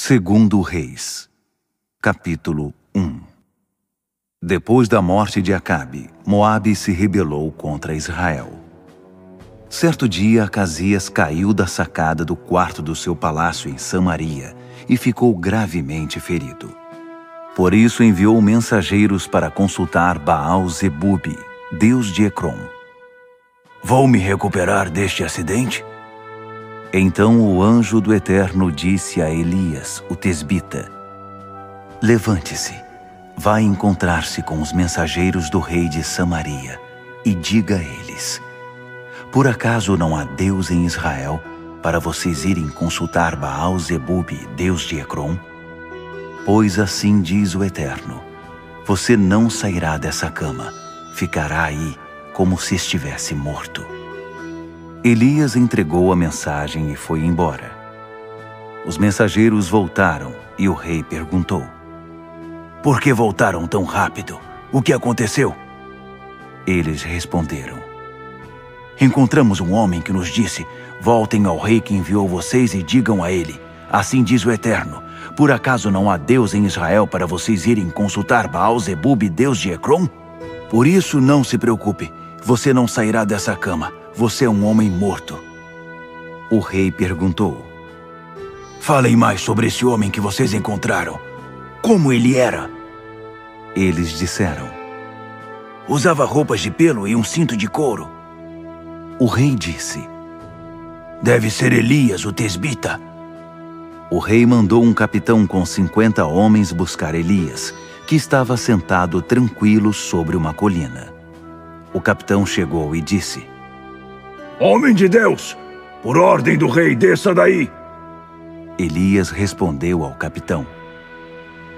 Segundo Reis, capítulo 1. Depois da morte de Acabe, Moabe se rebelou contra Israel. Certo dia, Acasias caiu da sacada do quarto do seu palácio em Samaria e ficou gravemente ferido. Por isso enviou mensageiros para consultar Baal-Zebubi, deus de Ecrom. Vou me recuperar deste acidente? Então o anjo do Eterno disse a Elias, o tesbita: Levante-se, vá encontrar-se com os mensageiros do rei de Samaria e diga a eles: Por acaso não há Deus em Israel para vocês irem consultar Baal-Zebubi, deus de Ecrom? Pois assim diz o Eterno: você não sairá dessa cama, ficará aí como se estivesse morto. Elias entregou a mensagem e foi embora. Os mensageiros voltaram e o rei perguntou: Por que voltaram tão rápido? O que aconteceu? Eles responderam: Encontramos um homem que nos disse: Voltem ao rei que enviou vocês e digam a ele: Assim diz o Eterno: Por acaso não há Deus em Israel para vocês irem consultar Baal-Zebubi, deus de Ecrom? Por isso não se preocupe, você não sairá dessa cama. Você é um homem morto. O rei perguntou: Falem mais sobre esse homem que vocês encontraram. Como ele era? Eles disseram: Usava roupas de pelo e um cinto de couro. O rei disse: Deve ser Elias, o tesbita. O rei mandou um capitão com 50 homens buscar Elias, que estava sentado tranquilo sobre uma colina. O capitão chegou e disse: Homem de Deus, por ordem do rei, desça daí. Elias respondeu ao capitão: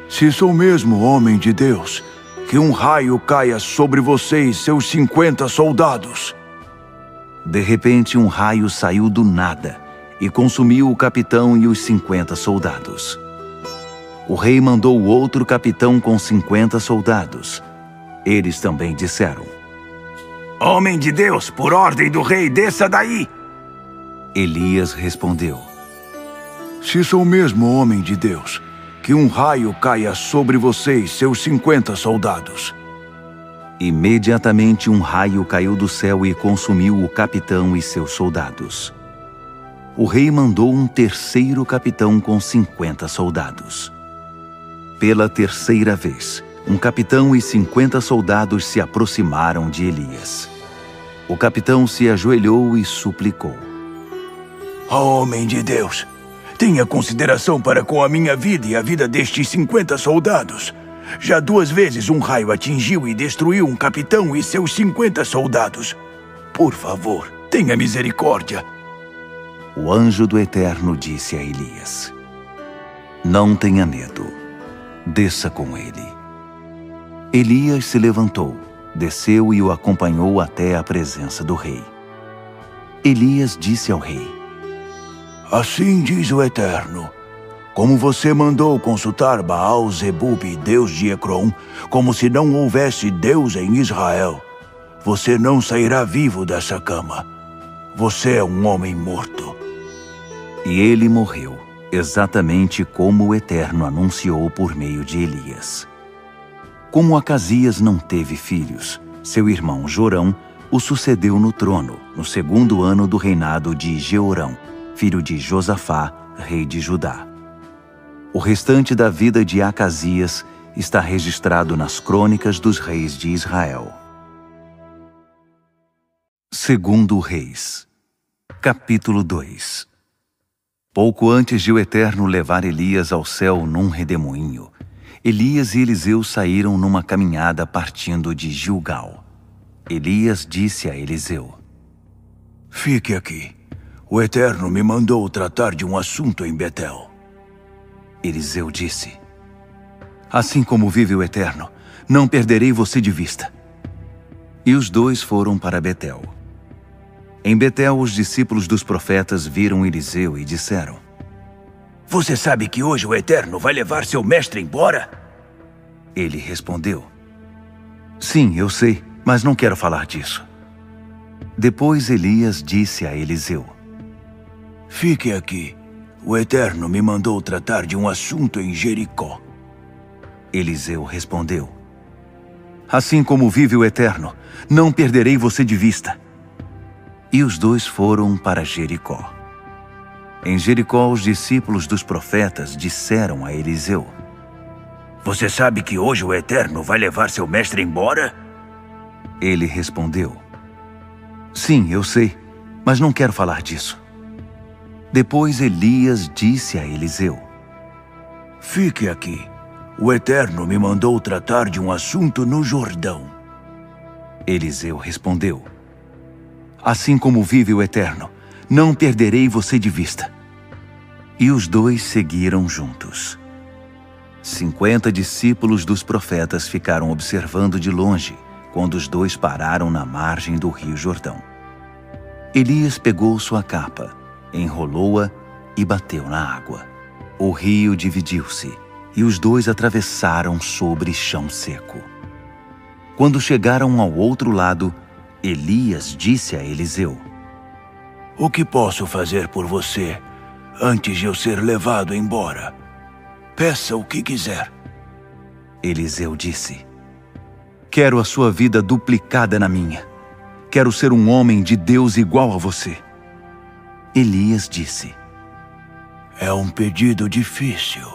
Se sou mesmo homem de Deus, que um raio caia sobre você e seus 50 soldados. De repente, um raio saiu do nada e consumiu o capitão e os 50 soldados. O rei mandou outro capitão com 50 soldados. Eles também disseram: Homem de Deus, por ordem do rei, desça daí. Elias respondeu: Se sou mesmo homem de Deus, que um raio caia sobre você e seus 50 soldados. Imediatamente um raio caiu do céu e consumiu o capitão e seus soldados. O rei mandou um terceiro capitão com 50 soldados. Pela terceira vez, um capitão e 50 soldados se aproximaram de Elias. O capitão se ajoelhou e suplicou: Homem de Deus, tenha consideração para com a minha vida e a vida destes 50 soldados. Já 2 vezes um raio atingiu e destruiu um capitão e seus 50 soldados. Por favor, tenha misericórdia. O anjo do Eterno disse a Elias: Não tenha medo, desça com ele. Elias se levantou, desceu e o acompanhou até a presença do rei. Elias disse ao rei: Assim diz o Eterno: Como você mandou consultar Baal-Zebubi, deus de Ecrom, como se não houvesse Deus em Israel, você não sairá vivo dessa cama. Você é um homem morto. E ele morreu, exatamente como o Eterno anunciou por meio de Elias. Como Acasias não teve filhos, seu irmão Jorão o sucedeu no trono, no 2º ano do reinado de Jeorão, filho de Josafá, rei de Judá. O restante da vida de Acasias está registrado nas crônicas dos reis de Israel. Segundo Reis, capítulo 2. Pouco antes de o Eterno levar Elias ao céu num redemoinho, Elias e Eliseu saíram numa caminhada partindo de Gilgal. Elias disse a Eliseu: Fique aqui. O Eterno me mandou tratar de um assunto em Betel. Eliseu disse: Assim como vive o Eterno, não perderei você de vista. E os dois foram para Betel. Em Betel, os discípulos dos profetas viram Eliseu e disseram: Você sabe que hoje o Eterno vai levar seu mestre embora? Ele respondeu: Sim, eu sei, mas não quero falar disso. Depois Elias disse a Eliseu: Fique aqui. o Eterno me mandou tratar de um assunto em Jericó. Eliseu respondeu: assim como vive o Eterno, não perderei você de vista. E os dois foram para Jericó. Em Jericó, os discípulos dos profetas disseram a Eliseu: você sabe que hoje o Eterno vai levar seu mestre embora? Ele respondeu: sim, eu sei, mas não quero falar disso. Depois Elias disse a Eliseu: fique aqui. O Eterno me mandou tratar de um assunto no Jordão. Eliseu respondeu: assim como vive o Eterno, não perderei você de vista. E os dois seguiram juntos. 50 discípulos dos profetas ficaram observando de longe quando os dois pararam na margem do rio Jordão. Elias pegou sua capa, enrolou-a e bateu na água. O rio dividiu-se e os dois atravessaram sobre chão seco. Quando chegaram ao outro lado, Elias disse a Eliseu: o que posso fazer por você antes de eu ser levado embora? Peça o que quiser. Eliseu disse: quero a sua vida duplicada na minha. Quero ser um homem de Deus igual a você. Elias disse: é um pedido difícil,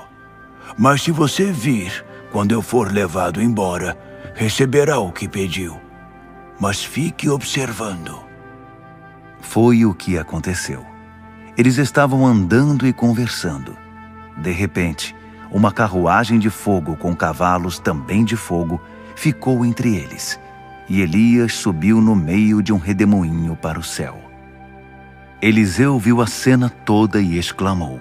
mas se você vir quando eu for levado embora, receberá o que pediu. Mas fique observando. Foi o que aconteceu. Eles estavam andando e conversando. De repente, uma carruagem de fogo com cavalos também de fogo ficou entre eles, e Elias subiu no meio de um redemoinho para o céu. Eliseu viu a cena toda e exclamou: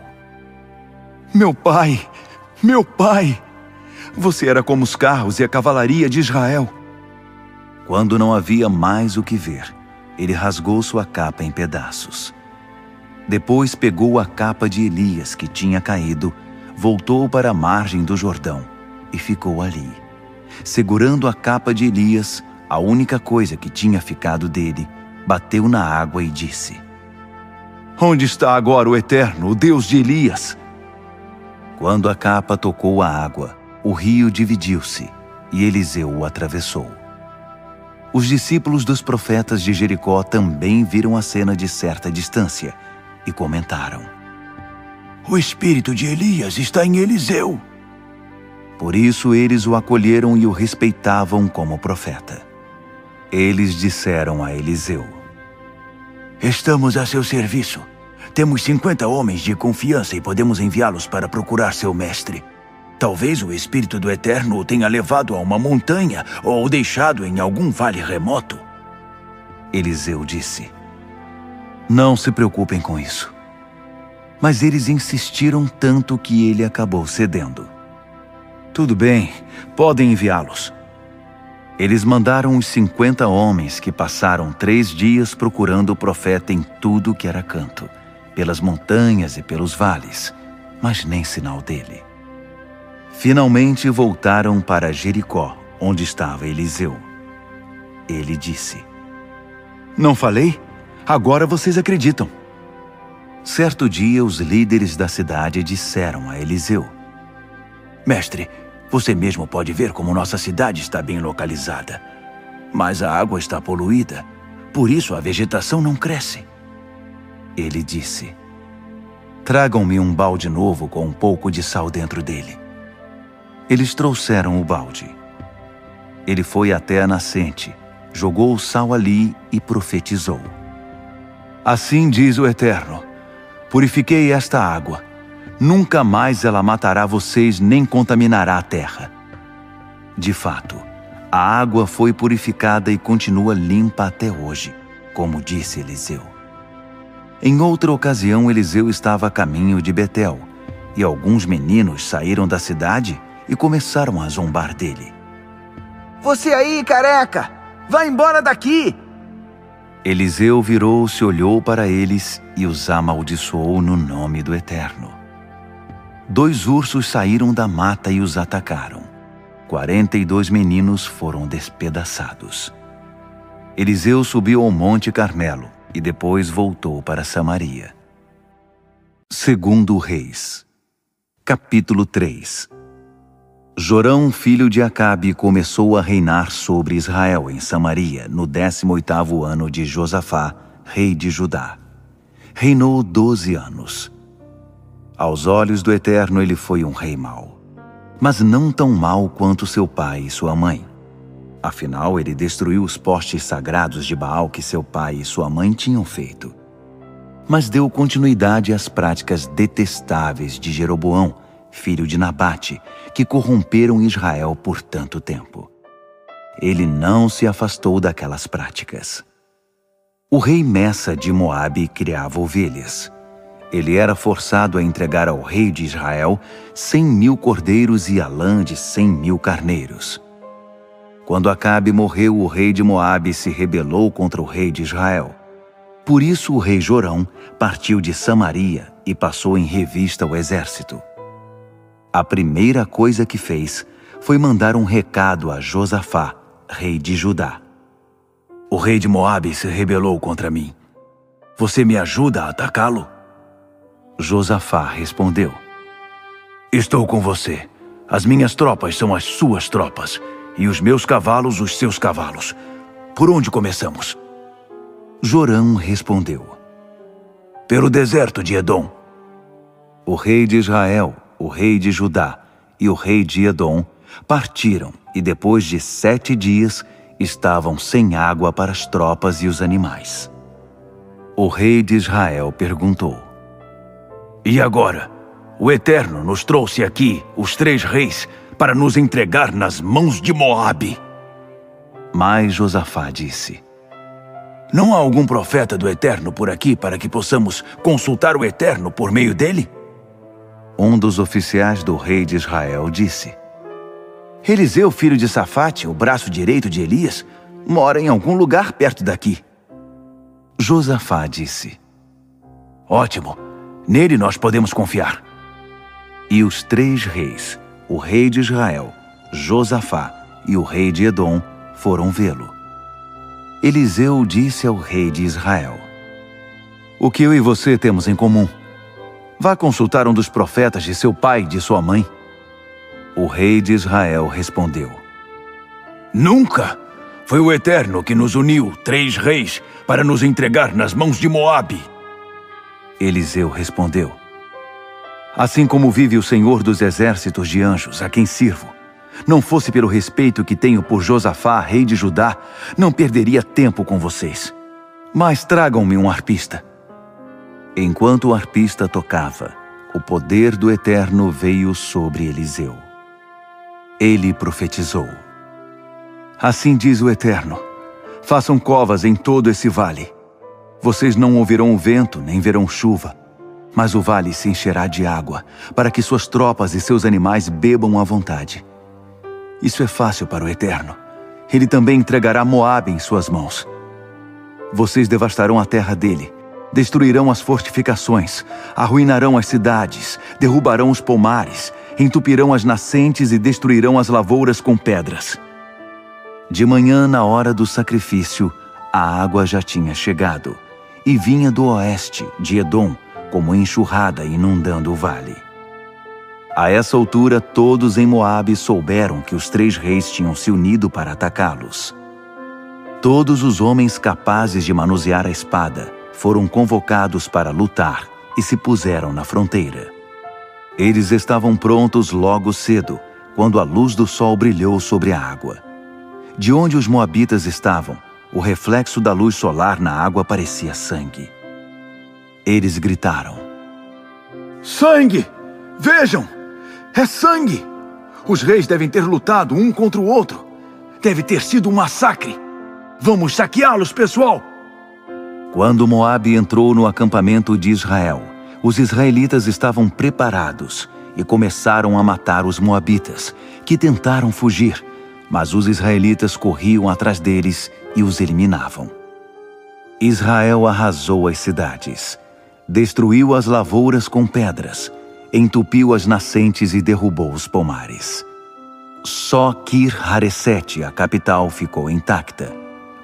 meu pai! Meu pai! Você era como os carros e a cavalaria de Israel. Quando não havia mais o que ver, ele rasgou sua capa em pedaços. Depois pegou a capa de Elias que tinha caído, voltou para a margem do Jordão e ficou ali. Segurando a capa de Elias, a única coisa que tinha ficado dele, bateu na água e disse: onde está agora o Eterno, o Deus de Elias? Quando a capa tocou a água, o rio dividiu-se e Eliseu o atravessou. Os discípulos dos profetas de Jericó também viram a cena de certa distância e comentaram: o espírito de Elias está em Eliseu. Por isso eles o acolheram e o respeitavam como profeta. Eles disseram a Eliseu: estamos a seu serviço. Temos 50 homens de confiança e podemos enviá-los para procurar seu mestre. Talvez o Espírito do Eterno o tenha levado a uma montanha ou o deixado em algum vale remoto. Eliseu disse: não se preocupem com isso. Mas eles insistiram tanto que ele acabou cedendo. Tudo bem, podem enviá-los. Eles mandaram os 50 homens que passaram 3 dias procurando o profeta em tudo que era canto, pelas montanhas e pelos vales, mas nem sinal dele. Finalmente voltaram para Jericó, onde estava Eliseu. Ele disse: não falei? Agora vocês acreditam. Certo dia, os líderes da cidade disseram a Eliseu: mestre, você mesmo pode ver como nossa cidade está bem localizada. Mas a água está poluída, por isso a vegetação não cresce. Ele disse: tragam-me um balde novo com um pouco de sal dentro dele. Eles trouxeram o balde. Ele foi até a nascente, jogou o sal ali e profetizou: assim diz o Eterno: purifiquei esta água. Nunca mais ela matará vocês nem contaminará a terra. De fato, a água foi purificada e continua limpa até hoje, como disse Eliseu. Em outra ocasião, Eliseu estava a caminho de Betel, e alguns meninos saíram da cidade e começaram a zombar dele. Você aí, careca! Vai embora daqui! Eliseu virou-se, olhou para eles e os amaldiçoou no nome do Eterno. 2 ursos saíram da mata e os atacaram. 42 meninos foram despedaçados. Eliseu subiu ao Monte Carmelo e depois voltou para Samaria. Segundo Reis, capítulo 3. Jorão, filho de Acabe, começou a reinar sobre Israel em Samaria no 18º ano de Josafá, rei de Judá. Reinou 12 anos. Aos olhos do Eterno ele foi um rei mau, mas não tão mau quanto seu pai e sua mãe. Afinal, ele destruiu os postes sagrados de Baal que seu pai e sua mãe tinham feito. Mas deu continuidade às práticas detestáveis de Jeroboão, filho de Nabate, que corromperam Israel por tanto tempo. Ele não se afastou daquelas práticas. O rei Messa de Moabe criava ovelhas. Ele era forçado a entregar ao rei de Israel 100.000 cordeiros e a lã de 100.000 carneiros. Quando Acabe morreu, o rei de Moabe se rebelou contra o rei de Israel. Por isso o rei Jorão partiu de Samaria e passou em revista o exército. A primeira coisa que fez foi mandar um recado a Josafá, rei de Judá. O rei de Moabe se rebelou contra mim. Você me ajuda a atacá-lo? Josafá respondeu: Estou com você. As minhas tropas são as suas tropas, e os meus cavalos os seus cavalos. Por onde começamos? Jorão respondeu: Pelo deserto de Edom. O rei de Israel, o rei de Judá e o rei de Edom partiram e depois de 7 dias estavam sem água para as tropas e os animais. O rei de Israel perguntou: E agora? O Eterno nos trouxe aqui, os 3 reis, para nos entregar nas mãos de Moabe. Mas Josafá disse: Não há algum profeta do Eterno por aqui para que possamos consultar o Eterno por meio dele? Um dos oficiais do rei de Israel disse: Eliseu, filho de Safate, o braço direito de Elias, mora em algum lugar perto daqui. Josafá disse: Ótimo, nele nós podemos confiar. E os 3 reis, o rei de Israel, Josafá e o rei de Edom, foram vê-lo. Eliseu disse ao rei de Israel: O que eu e você temos em comum? Vá consultar um dos profetas de seu pai e de sua mãe. O rei de Israel respondeu: Nunca! Foi o Eterno que nos uniu, 3 reis, para nos entregar nas mãos de Moabe. Eliseu respondeu: Assim como vive o Senhor dos exércitos de anjos, a quem sirvo, não fosse pelo respeito que tenho por Josafá, rei de Judá, não perderia tempo com vocês. Mas tragam-me um arpista. Enquanto o arpista tocava, o poder do Eterno veio sobre Eliseu. Ele profetizou: Assim diz o Eterno: Façam covas em todo esse vale. Vocês não ouvirão o vento, nem verão chuva, mas o vale se encherá de água, para que suas tropas e seus animais bebam à vontade. Isso é fácil para o Eterno. Ele também entregará Moabe em suas mãos. Vocês devastarão a terra dele, destruirão as fortificações, arruinarão as cidades, derrubarão os pomares, entupirão as nascentes e destruirão as lavouras com pedras. De manhã, na hora do sacrifício, a água já tinha chegado, e vinha do oeste, de Edom, como enxurrada inundando o vale. A essa altura, todos em Moabe souberam que os 3 reis tinham se unido para atacá-los. Todos os homens capazes de manusear a espada foram convocados para lutar e se puseram na fronteira. Eles estavam prontos logo cedo, quando a luz do sol brilhou sobre a água. De onde os moabitas estavam, o reflexo da luz solar na água parecia sangue. Eles gritaram: Sangue! Vejam! É sangue! Os reis devem ter lutado um contra o outro. Deve ter sido um massacre. Vamos saqueá-los, pessoal! Quando Moabe entrou no acampamento de Israel, os israelitas estavam preparados e começaram a matar os moabitas, que tentaram fugir, mas os israelitas corriam atrás deles e os eliminavam. Israel arrasou as cidades, destruiu as lavouras com pedras, entupiu as nascentes e derrubou os pomares. Só Kir-Haresete, a capital, ficou intacta,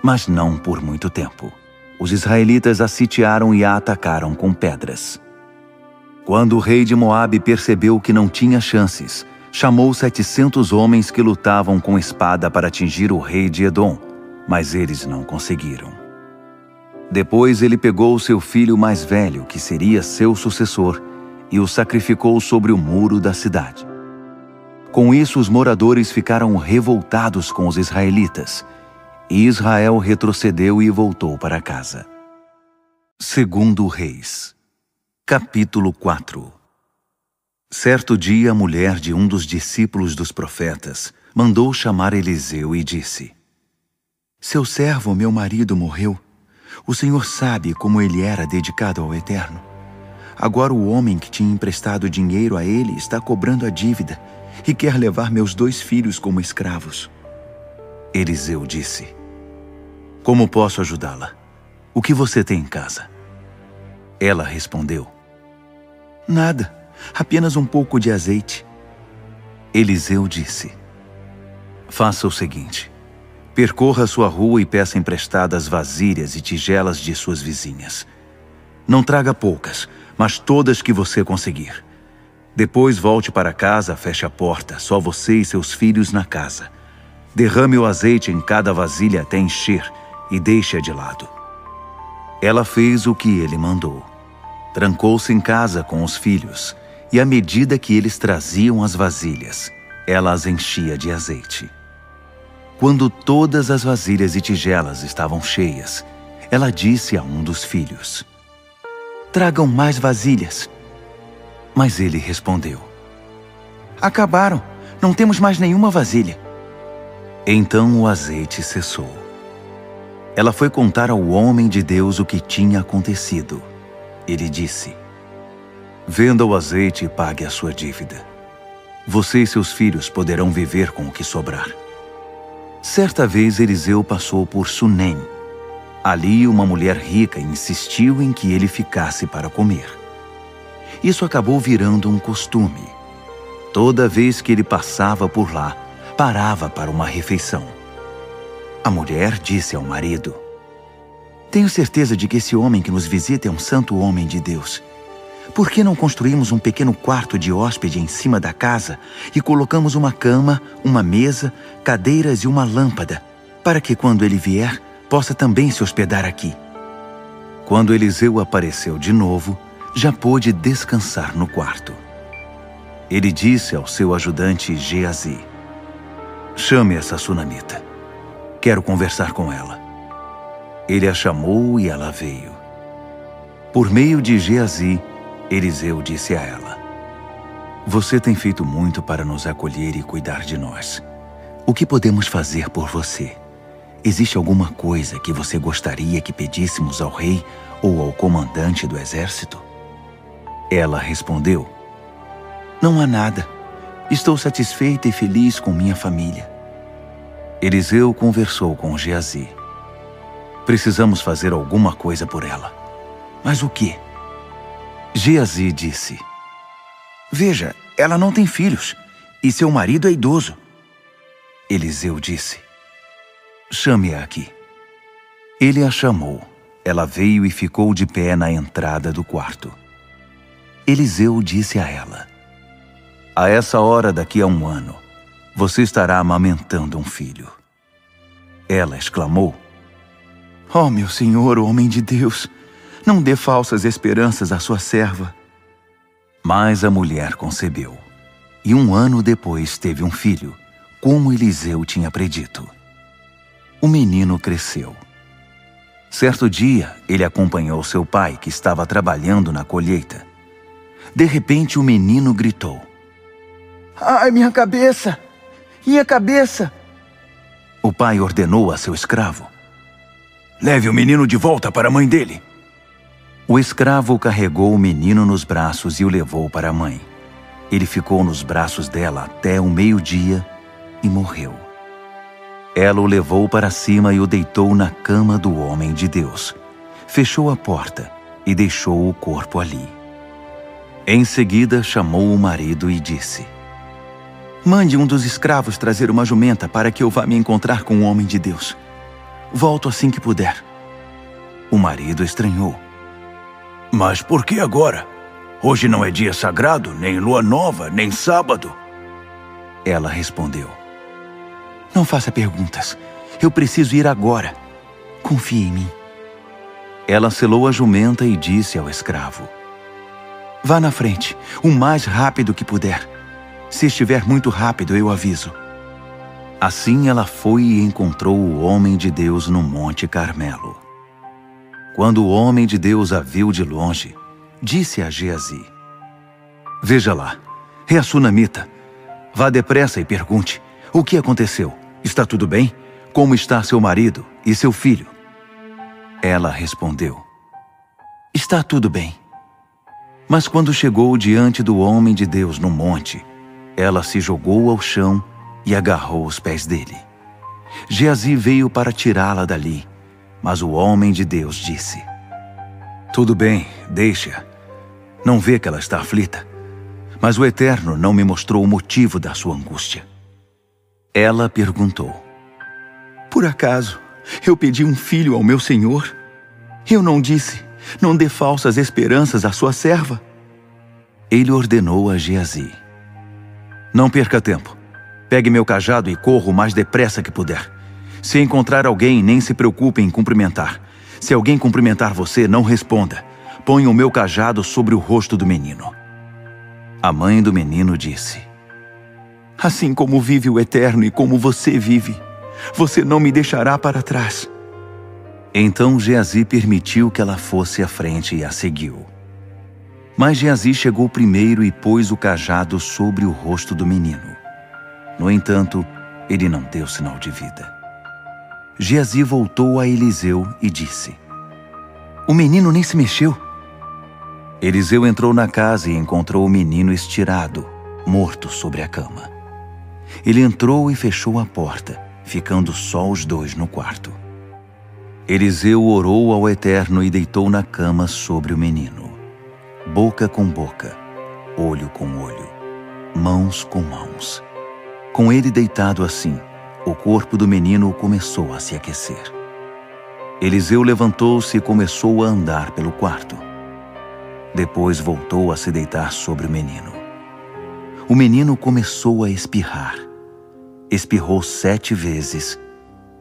mas não por muito tempo. Os israelitas a sitiaram e a atacaram com pedras. Quando o rei de Moabe percebeu que não tinha chances, chamou 700 homens que lutavam com espada para atingir o rei de Edom, mas eles não conseguiram. Depois ele pegou seu filho mais velho, que seria seu sucessor, e o sacrificou sobre o muro da cidade. Com isso, os moradores ficaram revoltados com os israelitas, e Israel retrocedeu e voltou para casa. Segundo Reis, capítulo 4. Certo dia, a mulher de um dos discípulos dos profetas mandou chamar Eliseu e disse: Seu servo, meu marido, morreu. O Senhor sabe como ele era dedicado ao Eterno. Agora o homem que tinha emprestado dinheiro a ele está cobrando a dívida e quer levar meus 2 filhos como escravos. Eliseu disse: Como posso ajudá-la? O que você tem em casa? Ela respondeu: Nada, apenas um pouco de azeite. Eliseu disse: Faça o seguinte: percorra sua rua e peça emprestadas vasilhas e tigelas de suas vizinhas. Não traga poucas, mas todas que você conseguir. Depois volte para casa, feche a porta, só você e seus filhos na casa. Derrame o azeite em cada vasilha até encher e deixe-a de lado. Ela fez o que ele mandou. Trancou-se em casa com os filhos, e à medida que eles traziam as vasilhas, ela as enchia de azeite. Quando todas as vasilhas e tigelas estavam cheias, ela disse a um dos filhos: Tragam mais vasilhas. Mas ele respondeu: Acabaram, não temos mais nenhuma vasilha. Então o azeite cessou. Ela foi contar ao homem de Deus o que tinha acontecido. Ele disse: Venda o azeite e pague a sua dívida. Você e seus filhos poderão viver com o que sobrar. Certa vez Eliseu passou por Sunem. Ali uma mulher rica insistiu em que ele ficasse para comer. Isso acabou virando um costume. Toda vez que ele passava por lá, parava para uma refeição. A mulher disse ao marido: Tenho certeza de que esse homem que nos visita é um santo homem de Deus. Por que não construímos um pequeno quarto de hóspede em cima da casa e colocamos uma cama, uma mesa, cadeiras e uma lâmpada, para que quando ele vier, possa também se hospedar aqui? Quando Eliseu apareceu de novo, já pôde descansar no quarto. Ele disse ao seu ajudante Geazi: Chame essa sunamita. Quero conversar com ela. Ele a chamou e ela veio. Por meio de Geazi, Eliseu disse a ela: Você tem feito muito para nos acolher e cuidar de nós. O que podemos fazer por você? Existe alguma coisa que você gostaria que pedíssemos ao rei ou ao comandante do exército? Ela respondeu: Não há nada. Estou satisfeita e feliz com minha família. Eliseu conversou com Geazi: Precisamos fazer alguma coisa por ela. Mas o quê? Geazi disse: Veja, ela não tem filhos, e seu marido é idoso. Eliseu disse: Chame-a aqui. Ele a chamou. Ela veio e ficou de pé na entrada do quarto. Eliseu disse a ela: A essa hora daqui a 1 ano, você estará amamentando um filho. Ela exclamou: Oh, meu senhor, homem de Deus, não dê falsas esperanças à sua serva. Mas a mulher concebeu, e 1 ano depois teve um filho, como Eliseu tinha predito. O menino cresceu. Certo dia, ele acompanhou seu pai, que estava trabalhando na colheita. De repente, o menino gritou: Ai, minha cabeça! Minha cabeça! O pai ordenou a seu escravo: Leve o menino de volta para a mãe dele. O escravo carregou o menino nos braços e o levou para a mãe. Ele ficou nos braços dela até o meio-dia e morreu. Ela o levou para cima e o deitou na cama do homem de Deus. Fechou a porta e deixou o corpo ali. Em seguida, chamou o marido e disse: Mande um dos escravos trazer uma jumenta para que eu vá me encontrar com o homem de Deus. Volto assim que puder. O marido estranhou. Mas por que agora? Hoje não é dia sagrado, nem lua nova, nem sábado. Ela respondeu: Não faça perguntas. Eu preciso ir agora. Confie em mim. Ela selou a jumenta e disse ao escravo: Vá na frente, o mais rápido que puder. Se estiver muito rápido, eu aviso. Assim ela foi e encontrou o homem de Deus no Monte Carmelo. Quando o homem de Deus a viu de longe, disse a Geazi: Veja lá, é a sunamita. Vá depressa e pergunte: O que aconteceu? Está tudo bem? Como está seu marido e seu filho? Ela respondeu: Está tudo bem. Mas quando chegou diante do homem de Deus no monte, ela se jogou ao chão e agarrou os pés dele. Geazi veio para tirá-la dali, mas o homem de Deus disse: Tudo bem, deixe-a. Não vê que ela está aflita? Mas o Eterno não me mostrou o motivo da sua angústia. Ela perguntou: Por acaso eu pedi um filho ao meu senhor? Eu não disse: Não dê falsas esperanças à sua serva? Ele ordenou a Geazi: Não perca tempo. Pegue meu cajado e corra o mais depressa que puder. Se encontrar alguém, nem se preocupe em cumprimentar. Se alguém cumprimentar você, não responda. Ponha o meu cajado sobre o rosto do menino. A mãe do menino disse: Assim como vive o Eterno e como você vive, você não me deixará para trás. Então Geazi permitiu que ela fosse à frente e a seguiu. Mas Geazi chegou primeiro e pôs o cajado sobre o rosto do menino. No entanto, ele não deu sinal de vida. Geazi voltou a Eliseu e disse: O menino nem se mexeu. Eliseu entrou na casa e encontrou o menino estirado, morto sobre a cama. Ele entrou e fechou a porta, ficando só os dois no quarto. Eliseu orou ao Eterno e deitou na cama sobre o menino, boca com boca, olho com olho, mãos com mãos. Com ele deitado assim, o corpo do menino começou a se aquecer. Eliseu levantou-se e começou a andar pelo quarto. Depois voltou a se deitar sobre o menino. O menino começou a espirrar. Espirrou 7 vezes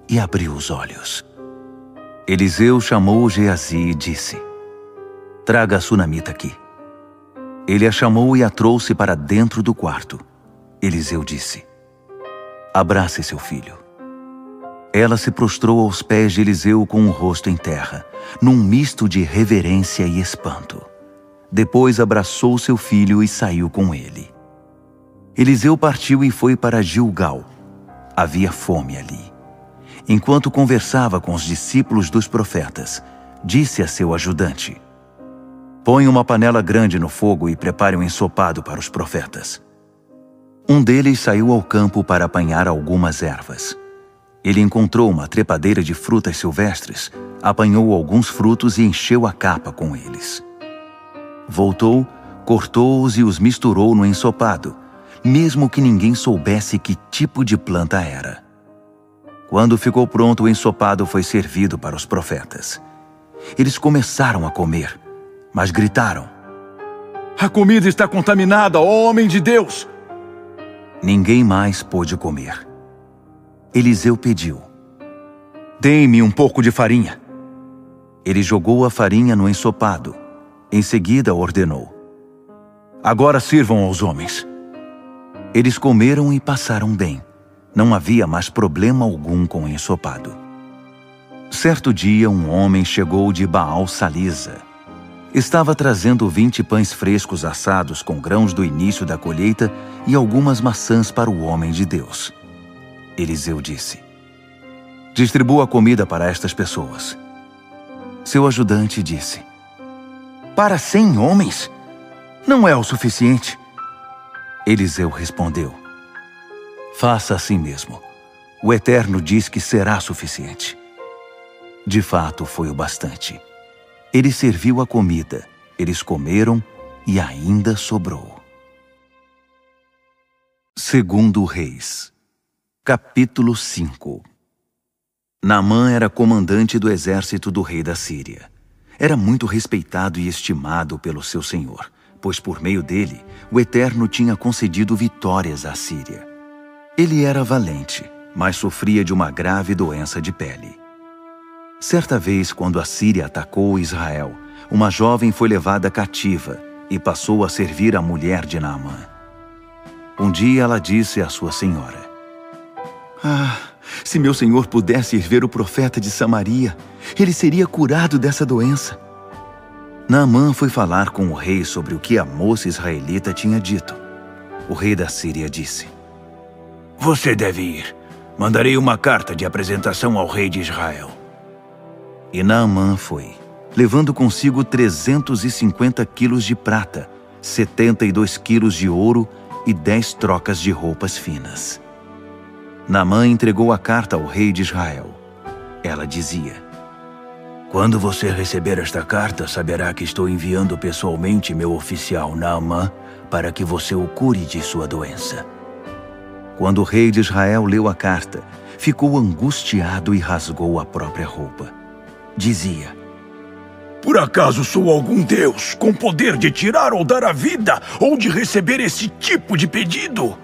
e abriu os olhos. Eliseu chamou Geazi e disse: Traga a sunamita aqui. Ele a chamou e a trouxe para dentro do quarto. Eliseu disse: Abrace seu filho. Ela se prostrou aos pés de Eliseu com o rosto em terra, num misto de reverência e espanto. Depois abraçou seu filho e saiu com ele. Eliseu partiu e foi para Gilgal. Havia fome ali. Enquanto conversava com os discípulos dos profetas, disse a seu ajudante: Põe uma panela grande no fogo e prepare um ensopado para os profetas. Um deles saiu ao campo para apanhar algumas ervas. Ele encontrou uma trepadeira de frutas silvestres, apanhou alguns frutos e encheu a capa com eles. Voltou, cortou-os e os misturou no ensopado, mesmo que ninguém soubesse que tipo de planta era. Quando ficou pronto, o ensopado foi servido para os profetas. Eles começaram a comer, mas gritaram: A comida está contaminada, ó homem de Deus! Ninguém mais pôde comer. Eliseu pediu: Dê-me um pouco de farinha. Ele jogou a farinha no ensopado. Em seguida ordenou: Agora sirvam aos homens. Eles comeram e passaram bem. Não havia mais problema algum com o ensopado. Certo dia, um homem chegou de Baal-Salisa. Estava trazendo 20 pães frescos assados com grãos do início da colheita e algumas maçãs para o homem de Deus. Eliseu disse: Distribua a comida para estas pessoas. Seu ajudante disse: Para 100 homens? Não é o suficiente. Eliseu respondeu: Faça assim mesmo. O Eterno diz que será suficiente. De fato, foi o bastante. Ele serviu a comida, eles comeram e ainda sobrou. 2 Reis, capítulo 5. Naamã era comandante do exército do rei da Síria. Era muito respeitado e estimado pelo seu senhor, pois por meio dele, o Eterno tinha concedido vitórias à Síria. Ele era valente, mas sofria de uma grave doença de pele. Certa vez, quando a Síria atacou Israel, uma jovem foi levada cativa e passou a servir a mulher de Naamã. Um dia ela disse à sua senhora: "Ah, se meu senhor pudesse ir ver o profeta de Samaria, ele seria curado dessa doença." Naamã foi falar com o rei sobre o que a moça israelita tinha dito. O rei da Síria disse: "Você deve ir. Mandarei uma carta de apresentação ao rei de Israel." E Naamã foi, levando consigo 350 quilos de prata, 72 quilos de ouro e 10 trocas de roupas finas. Naamã entregou a carta ao rei de Israel. Ela dizia: "Quando você receber esta carta, saberá que estou enviando pessoalmente meu oficial Naamã para que você o cure de sua doença." Quando o rei de Israel leu a carta, ficou angustiado e rasgou a própria roupa. Dizia: "Por acaso sou algum Deus com poder de tirar ou dar a vida, ou de receber esse tipo de pedido?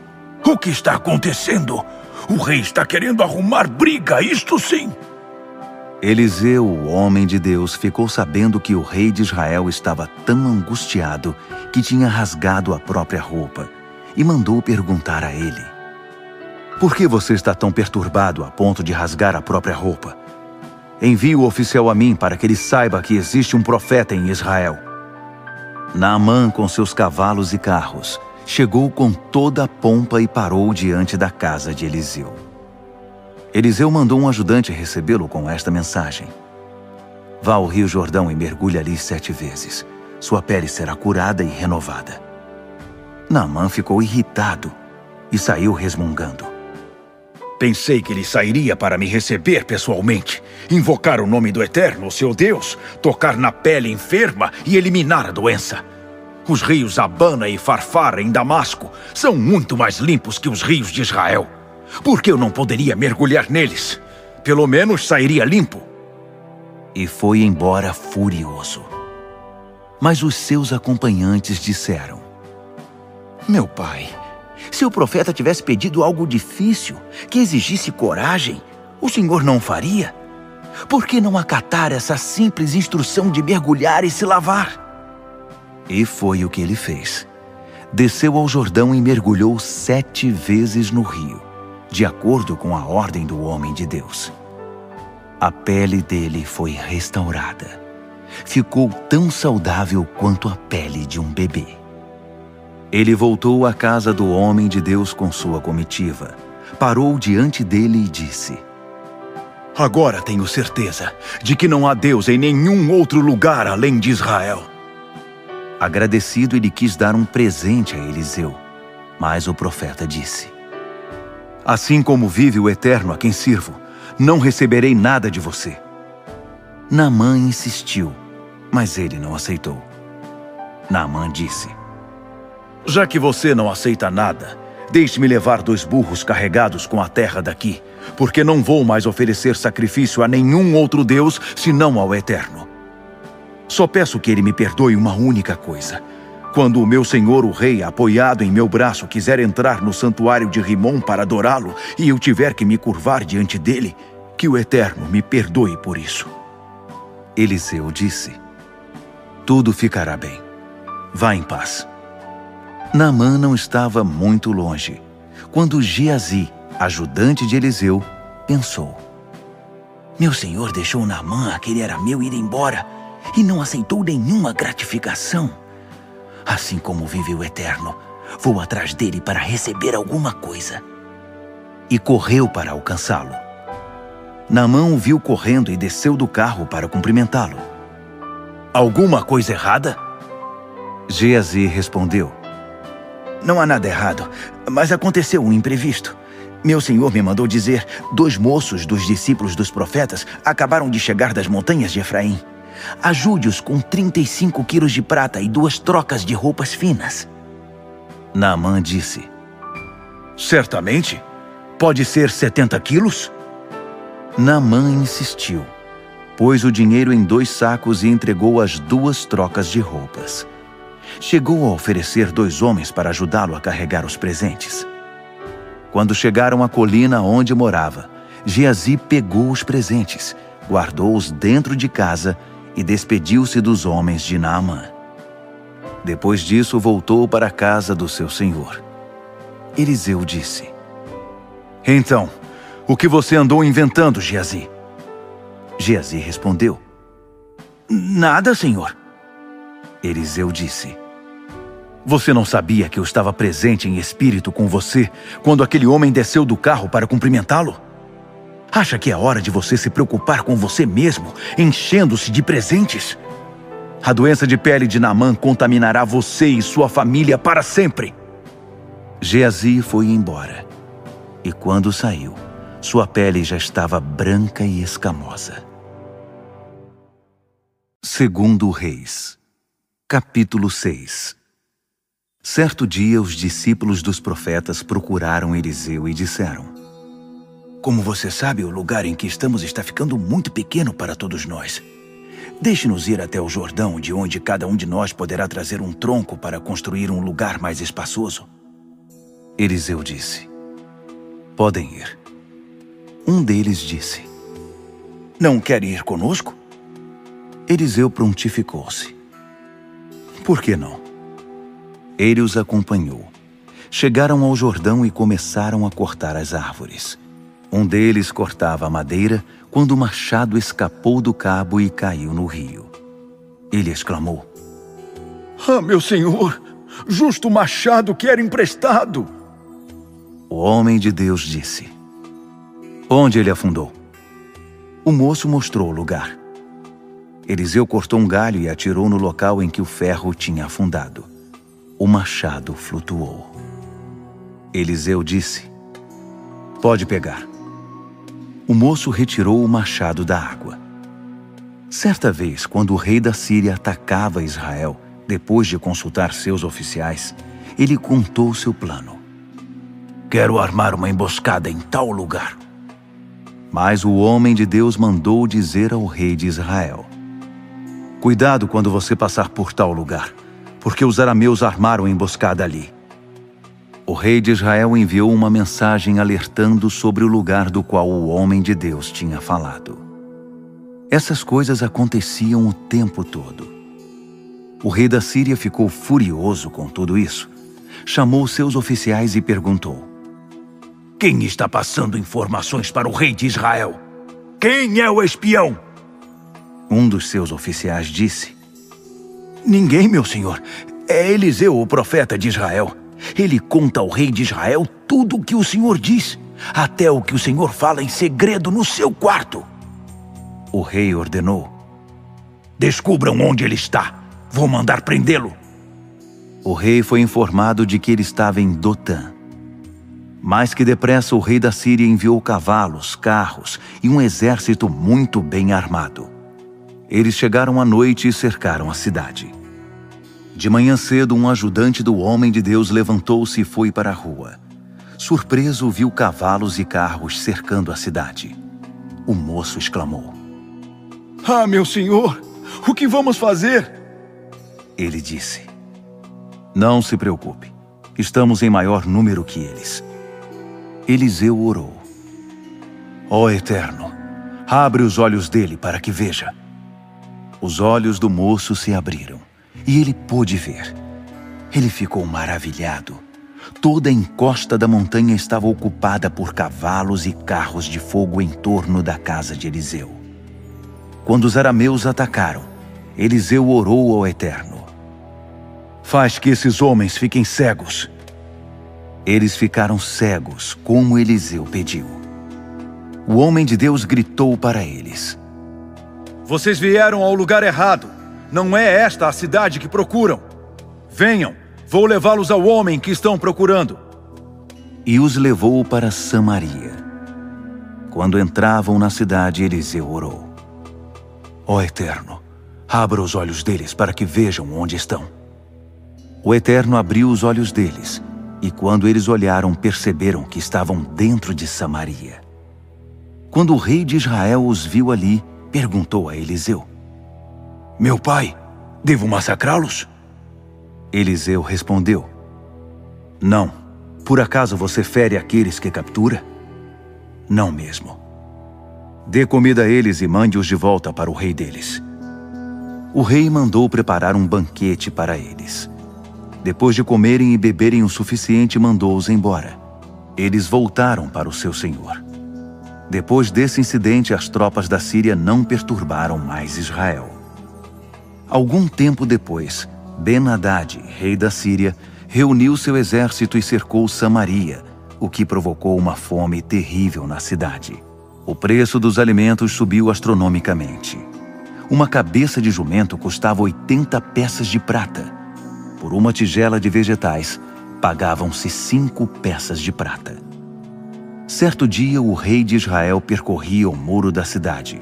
O que está acontecendo? O rei está querendo arrumar briga, isto sim." Eliseu, o homem de Deus, ficou sabendo que o rei de Israel estava tão angustiado que tinha rasgado a própria roupa e mandou perguntar a ele: "Por que você está tão perturbado a ponto de rasgar a própria roupa? Envie o oficial a mim para que ele saiba que existe um profeta em Israel." Naamã, com seus cavalos e carros, chegou com toda a pompa e parou diante da casa de Eliseu. Eliseu mandou um ajudante recebê-lo com esta mensagem: "Vá ao Rio Jordão e mergulhe ali 7 vezes. Sua pele será curada e renovada." Naamã ficou irritado e saiu resmungando: "Pensei que ele sairia para me receber pessoalmente, invocar o nome do Eterno, seu Deus, tocar na pele enferma e eliminar a doença. Os rios Abana e Farfar em Damasco são muito mais limpos que os rios de Israel. Por que eu não poderia mergulhar neles? Pelo menos sairia limpo." E foi embora furioso. Mas os seus acompanhantes disseram: "Meu pai, se o profeta tivesse pedido algo difícil, que exigisse coragem, o senhor não faria? Por que não acatar essa simples instrução de mergulhar e se lavar?" E foi o que ele fez. Desceu ao Jordão e mergulhou 7 vezes no rio, de acordo com a ordem do homem de Deus. A pele dele foi restaurada. Ficou tão saudável quanto a pele de um bebê. Ele voltou à casa do homem de Deus com sua comitiva, parou diante dele e disse: "Agora tenho certeza de que não há Deus em nenhum outro lugar além de Israel." Agradecido, ele quis dar um presente a Eliseu, mas o profeta disse: "Assim como vive o Eterno a quem sirvo, não receberei nada de você." Naamã insistiu, mas ele não aceitou. Naamã disse: "Já que você não aceita nada, deixe-me levar 2 burros carregados com a terra daqui, porque não vou mais oferecer sacrifício a nenhum outro Deus senão ao Eterno. Só peço que ele me perdoe uma única coisa. Quando o meu senhor, o rei, apoiado em meu braço, quiser entrar no santuário de Rimom para adorá-lo e eu tiver que me curvar diante dele, que o Eterno me perdoe por isso." Eliseu disse: "Tudo ficará bem. Vá em paz." Naamã não estava muito longe, quando Geazi, ajudante de Eliseu, pensou: "Meu senhor deixou Naamã, aquele era meu, ir embora, e não aceitou nenhuma gratificação. Assim como vive o Eterno, vou atrás dele para receber alguma coisa." E correu para alcançá-lo. Naamã o viu correndo e desceu do carro para cumprimentá-lo. "Alguma coisa errada?" Geazi respondeu: "Não há nada errado, mas aconteceu um imprevisto. Meu senhor me mandou dizer: 2 moços dos discípulos dos profetas acabaram de chegar das montanhas de Efraim. Ajude-os com 35 quilos de prata e 2 trocas de roupas finas." Naamã disse: "Certamente. Pode ser 70 quilos?" Naamã insistiu, pôs o dinheiro em 2 sacos e entregou as 2 trocas de roupas. chegou a oferecer 2 homens para ajudá-lo a carregar os presentes. Quando chegaram à colina onde morava, Geazi pegou os presentes, guardou-os dentro de casa e despediu-se dos homens de Naamã. Depois disso, voltou para a casa do seu senhor. Eliseu disse: Então, o que você andou inventando, Geazi? Geazi respondeu: Nada, senhor. Eliseu disse: Você não sabia que eu estava presente em espírito com você quando aquele homem desceu do carro para cumprimentá-lo? Acha que é hora de você se preocupar com você mesmo, enchendo-se de presentes? A doença de pele de Naamã contaminará você e sua família para sempre. Geazi foi embora. E quando saiu, sua pele já estava branca e escamosa. 2 Reis, capítulo 6. Certo dia, os discípulos dos profetas procuraram Eliseu e disseram: Como você sabe, o lugar em que estamos está ficando muito pequeno para todos nós. Deixe-nos ir até o Jordão, de onde cada um de nós poderá trazer um tronco para construir um lugar mais espaçoso. Eliseu disse: Podem ir. Um deles disse: Não quer ir conosco? Eliseu prontificou-se: Por que não? Ele os acompanhou. Chegaram ao Jordão e começaram a cortar as árvores. Um deles cortava a madeira quando o machado escapou do cabo e caiu no rio. Ele exclamou: Ah, meu senhor! Justo o machado que era emprestado! O homem de Deus disse: Onde ele afundou? O moço mostrou o lugar. Eliseu cortou um galho e atirou no local em que o ferro tinha afundado. O machado flutuou. Eliseu disse: Pode pegar. O moço retirou o machado da água. Certa vez, quando o rei da Síria atacava Israel, depois de consultar seus oficiais, ele contou seu plano. Quero armar uma emboscada em tal lugar. Mas o homem de Deus mandou dizer ao rei de Israel: Cuidado quando você passar por tal lugar, porque os arameus armaram emboscada ali. O rei de Israel enviou uma mensagem alertando sobre o lugar do qual o homem de Deus tinha falado. Essas coisas aconteciam o tempo todo. O rei da Síria ficou furioso com tudo isso. Chamou seus oficiais e perguntou: Quem está passando informações para o rei de Israel? Quem é o espião? Um dos seus oficiais disse: Ninguém, meu senhor. É Eliseu, o profeta de Israel. Ele conta ao rei de Israel tudo o que o senhor diz, até o que o senhor fala em segredo no seu quarto. O rei ordenou: Descubram onde ele está. Vou mandar prendê-lo. O rei foi informado de que ele estava em Dotã. Mais que depressa, o rei da Síria enviou cavalos, carros e um exército muito bem armado. Eles chegaram à noite e cercaram a cidade. De manhã cedo, um ajudante do homem de Deus levantou-se e foi para a rua. Surpreso, viu cavalos e carros cercando a cidade. O moço exclamou: Ah, meu senhor, o que vamos fazer? Ele disse: Não se preocupe, estamos em maior número que eles. Eliseu orou: Ó Eterno, abre os olhos dele para que veja. Os olhos do moço se abriram e ele pôde ver. Ele ficou maravilhado. Toda a encosta da montanha estava ocupada por cavalos e carros de fogo em torno da casa de Eliseu. Quando os arameus atacaram, Eliseu orou ao Eterno: Faz que esses homens fiquem cegos. Eles ficaram cegos, como Eliseu pediu. O homem de Deus gritou para eles: Vocês vieram ao lugar errado. Não é esta a cidade que procuram. Venham, vou levá-los ao homem que estão procurando. E os levou para Samaria. Quando entravam na cidade, Eliseu orou: Ó Eterno, abra os olhos deles para que vejam onde estão. O Eterno abriu os olhos deles, e quando eles olharam, perceberam que estavam dentro de Samaria. Quando o rei de Israel os viu ali, perguntou a Eliseu: Meu pai, devo massacrá-los? Eliseu respondeu: Não. Por acaso você fere aqueles que captura? Não mesmo. Dê comida a eles e mande-os de volta para o rei deles. O rei mandou preparar um banquete para eles. Depois de comerem e beberem o suficiente, mandou-os embora. Eles voltaram para o seu senhor. Depois desse incidente, as tropas da Síria não perturbaram mais Israel. Algum tempo depois, Ben-Hadad, rei da Síria, reuniu seu exército e cercou Samaria, o que provocou uma fome terrível na cidade. O preço dos alimentos subiu astronomicamente. Uma cabeça de jumento custava 80 peças de prata. Por uma tigela de vegetais, pagavam-se 5 peças de prata. Certo dia, o rei de Israel percorria o muro da cidade.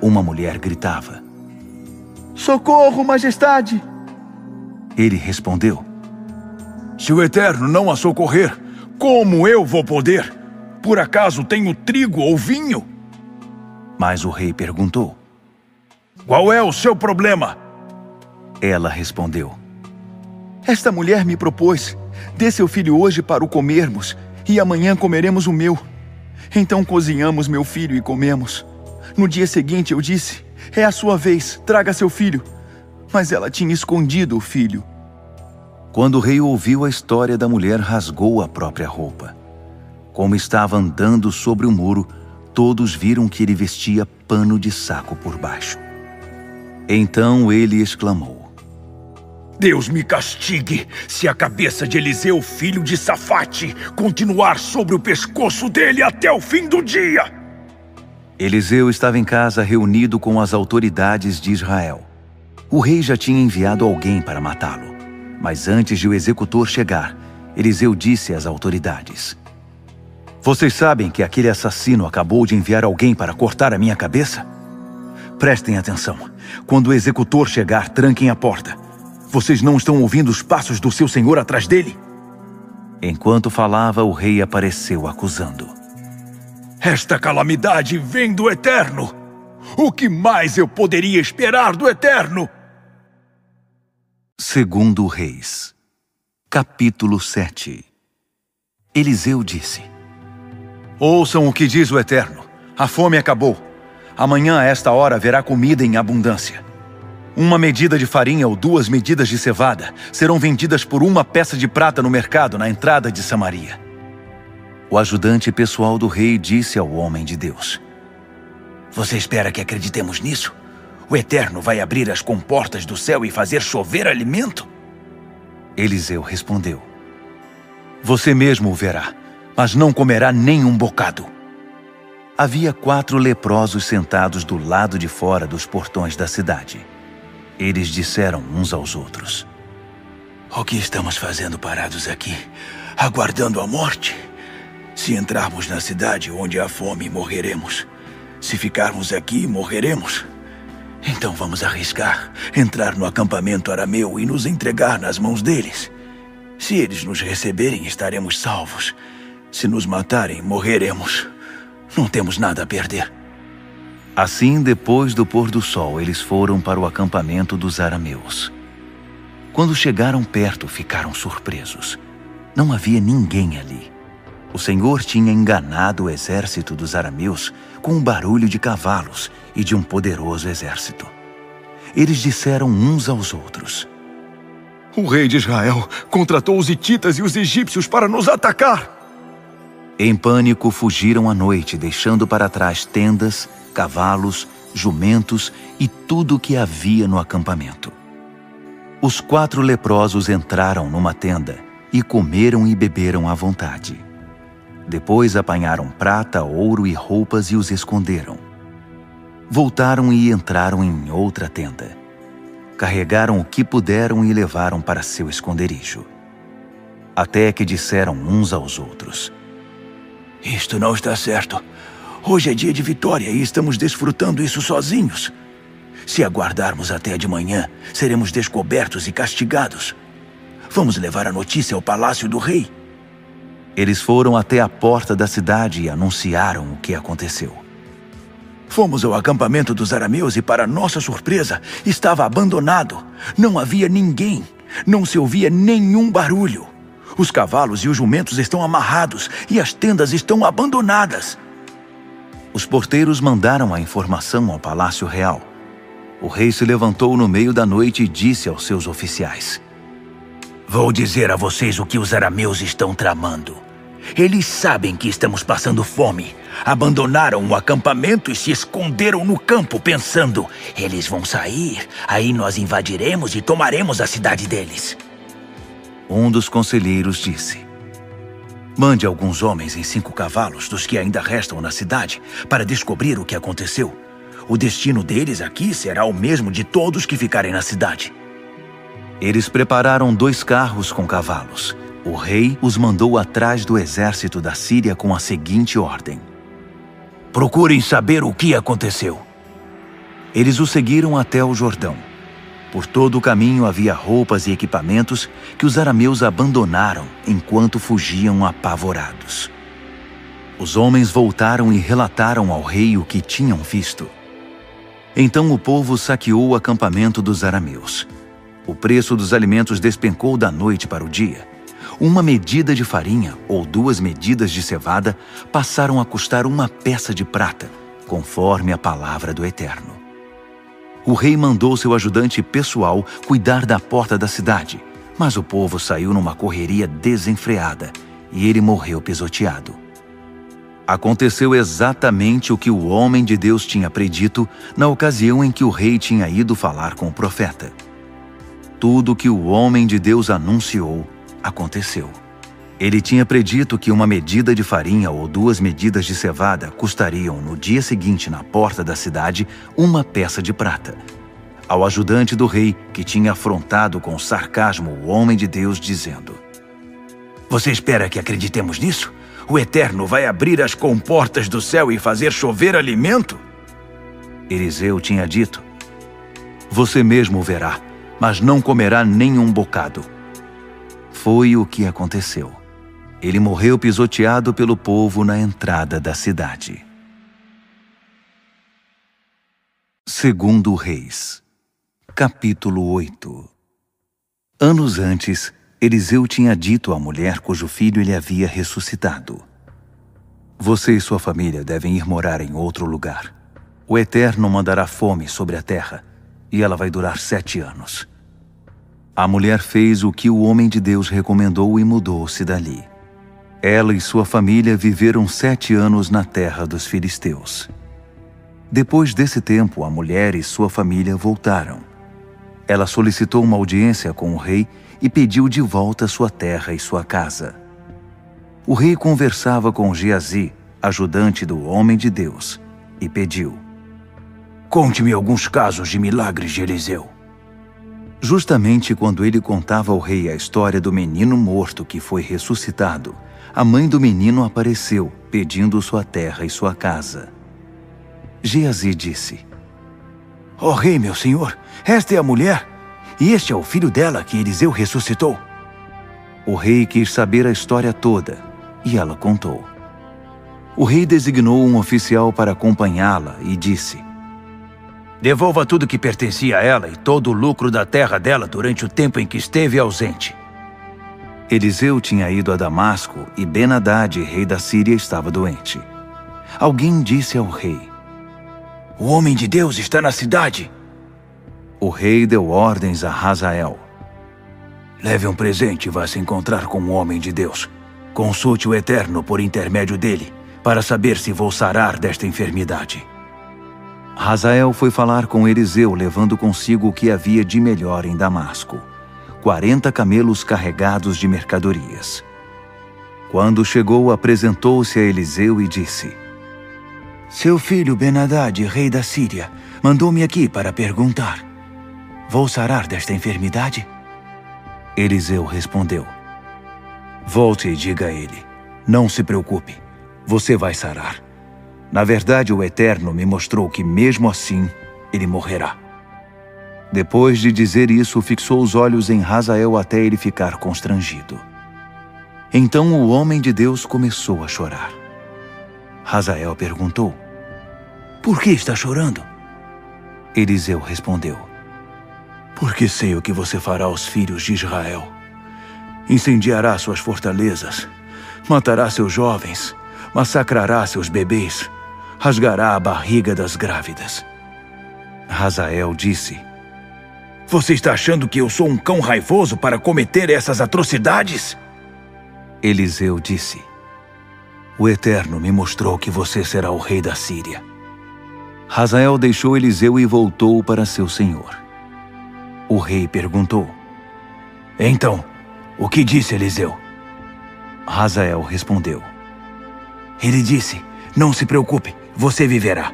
Uma mulher gritava: Socorro, majestade! Ele respondeu: Se o Eterno não a socorrer, como eu vou poder? Por acaso tenho trigo ou vinho? Mas o rei perguntou: Qual é o seu problema? Ela respondeu: Esta mulher me propôs: dê seu filho hoje para o comermos, e amanhã comeremos o meu. Então cozinhamos meu filho e comemos. No dia seguinte eu disse: É a sua vez, traga seu filho. Mas ela tinha escondido o filho. Quando o rei ouviu a história da mulher, rasgou a própria roupa. Como estava andando sobre o muro, todos viram que ele vestia pano de saco por baixo. Então ele exclamou: Deus me castigue se a cabeça de Eliseu, filho de Safate, continuar sobre o pescoço dele até o fim do dia. Eliseu estava em casa reunido com as autoridades de Israel. O rei já tinha enviado alguém para matá-lo. Mas antes de o executor chegar, Eliseu disse às autoridades: Vocês sabem que aquele assassino acabou de enviar alguém para cortar a minha cabeça? Prestem atenção. Quando o executor chegar, tranquem a porta. Vocês não estão ouvindo os passos do seu senhor atrás dele? Enquanto falava, o rei apareceu acusando: Esta calamidade vem do Eterno. O que mais eu poderia esperar do Eterno? Segundo Reis, capítulo 7. Eliseu disse: Ouçam o que diz o Eterno. A fome acabou. Amanhã a esta hora haverá comida em abundância. 1 medida de farinha ou 2 medidas de cevada serão vendidas por 1 peça de prata no mercado na entrada de Samaria. O ajudante pessoal do rei disse ao homem de Deus: Você espera que acreditemos nisso? O Eterno vai abrir as comportas do céu e fazer chover alimento? Eliseu respondeu: Você mesmo o verá, mas não comerá nem um bocado. Havia 4 leprosos sentados do lado de fora dos portões da cidade. Eles disseram uns aos outros: O que estamos fazendo parados aqui, aguardando a morte? Se entrarmos na cidade onde há fome, morreremos. Se ficarmos aqui, morreremos. Então vamos arriscar, entrar no acampamento arameu e nos entregar nas mãos deles. Se eles nos receberem, estaremos salvos. Se nos matarem, morreremos. Não temos nada a perder. Assim, depois do pôr do sol, eles foram para o acampamento dos arameus. Quando chegaram perto, ficaram surpresos. Não havia ninguém ali. O Senhor tinha enganado o exército dos arameus com um barulho de cavalos e de um poderoso exército. Eles disseram uns aos outros: O rei de Israel contratou os hititas e os egípcios para nos atacar. Em pânico, fugiram à noite, deixando para trás tendas, cavalos, jumentos e tudo o que havia no acampamento. Os 4 leprosos entraram numa tenda e comeram e beberam à vontade. Depois apanharam prata, ouro e roupas e os esconderam. Voltaram e entraram em outra tenda. Carregaram o que puderam e levaram para seu esconderijo. Até que disseram uns aos outros: Isto não está certo. Hoje é dia de vitória e estamos desfrutando isso sozinhos. Se aguardarmos até de manhã, seremos descobertos e castigados. Vamos levar a notícia ao palácio do rei. Eles foram até a porta da cidade e anunciaram o que aconteceu. Fomos ao acampamento dos arameus e, para nossa surpresa, estava abandonado. Não havia ninguém. Não se ouvia nenhum barulho. Os cavalos e os jumentos estão amarrados e as tendas estão abandonadas. Os porteiros mandaram a informação ao Palácio Real. O rei se levantou no meio da noite e disse aos seus oficiais: Vou dizer a vocês o que os arameus estão tramando. Eles sabem que estamos passando fome. Abandonaram o acampamento e se esconderam no campo, pensando: eles vão sair, aí nós invadiremos e tomaremos a cidade deles. Um dos conselheiros disse: Mande alguns homens em 5 cavalos dos que ainda restam na cidade para descobrir o que aconteceu. O destino deles aqui será o mesmo de todos que ficarem na cidade. Eles prepararam 2 carros com cavalos. O rei os mandou atrás do exército da Síria com a seguinte ordem: Procurem saber o que aconteceu. Eles o seguiram até o Jordão. Por todo o caminho havia roupas e equipamentos que os arameus abandonaram enquanto fugiam apavorados. Os homens voltaram e relataram ao rei o que tinham visto. Então o povo saqueou o acampamento dos arameus. O preço dos alimentos despencou da noite para o dia. 1 medida de farinha ou 2 medidas de cevada passaram a custar 1 peça de prata, conforme a palavra do Eterno. O rei mandou seu ajudante pessoal cuidar da porta da cidade, mas o povo saiu numa correria desenfreada e ele morreu pisoteado. Aconteceu exatamente o que o homem de Deus tinha predito na ocasião em que o rei tinha ido falar com o profeta. Tudo o que o homem de Deus anunciou aconteceu. Ele tinha predito que 1 medida de farinha ou 2 medidas de cevada custariam no dia seguinte na porta da cidade 1 peça de prata. Ao ajudante do rei, que tinha afrontado com sarcasmo o homem de Deus, dizendo: Você espera que acreditemos nisso? O Eterno vai abrir as comportas do céu e fazer chover alimento? Eliseu tinha dito: Você mesmo verá, mas não comerá nenhum bocado. Foi o que aconteceu. Ele morreu pisoteado pelo povo na entrada da cidade. 2 Reis, capítulo 8. Anos antes, Eliseu tinha dito à mulher cujo filho ele havia ressuscitado: Você e sua família devem ir morar em outro lugar. O Eterno mandará fome sobre a terra, e ela vai durar 7 anos. A mulher fez o que o homem de Deus recomendou e mudou-se dali. Ela e sua família viveram 7 anos na terra dos filisteus. Depois desse tempo, a mulher e sua família voltaram. Ela solicitou uma audiência com o rei e pediu de volta sua terra e sua casa. O rei conversava com Geazi, ajudante do homem de Deus, e pediu: Conte-me alguns casos de milagres de Eliseu. Justamente quando ele contava ao rei a história do menino morto que foi ressuscitado, a mãe do menino apareceu, pedindo sua terra e sua casa. Geazi disse: Ó rei, meu senhor, esta é a mulher, e este é o filho dela que Eliseu ressuscitou. O rei quis saber a história toda, e ela contou. O rei designou um oficial para acompanhá-la e disse: Devolva tudo que pertencia a ela e todo o lucro da terra dela durante o tempo em que esteve ausente. Eliseu tinha ido a Damasco e Ben-Hadad, rei da Síria, estava doente. Alguém disse ao rei: O homem de Deus está na cidade. O rei deu ordens a Hazael: Leve um presente e vá se encontrar com um homem de Deus. Consulte o Eterno por intermédio dele, para saber se vou sarar desta enfermidade. Hazael foi falar com Eliseu, levando consigo o que havia de melhor em Damasco: 40 camelos carregados de mercadorias. Quando chegou, apresentou-se a Eliseu e disse: Seu filho Ben-Hadad, rei da Síria, mandou-me aqui para perguntar: Vou sarar desta enfermidade? Eliseu respondeu: Volte e diga a ele: Não se preocupe, você vai sarar. Na verdade, o Eterno me mostrou que, mesmo assim, ele morrerá. Depois de dizer isso, fixou os olhos em Hazael até ele ficar constrangido. Então o homem de Deus começou a chorar. Hazael perguntou: Por que está chorando? Eliseu respondeu: porque sei o que você fará aos filhos de Israel. Incendiará suas fortalezas, matará seus jovens, massacrará seus bebês, rasgará a barriga das grávidas. Hazael disse: Você está achando que eu sou um cão raivoso para cometer essas atrocidades? Eliseu disse: O Eterno me mostrou que você será o rei da Síria. Hazael deixou Eliseu e voltou para seu senhor. O rei perguntou: Então, o que disse Eliseu? Hazael respondeu: Ele disse: Não se preocupe, você viverá.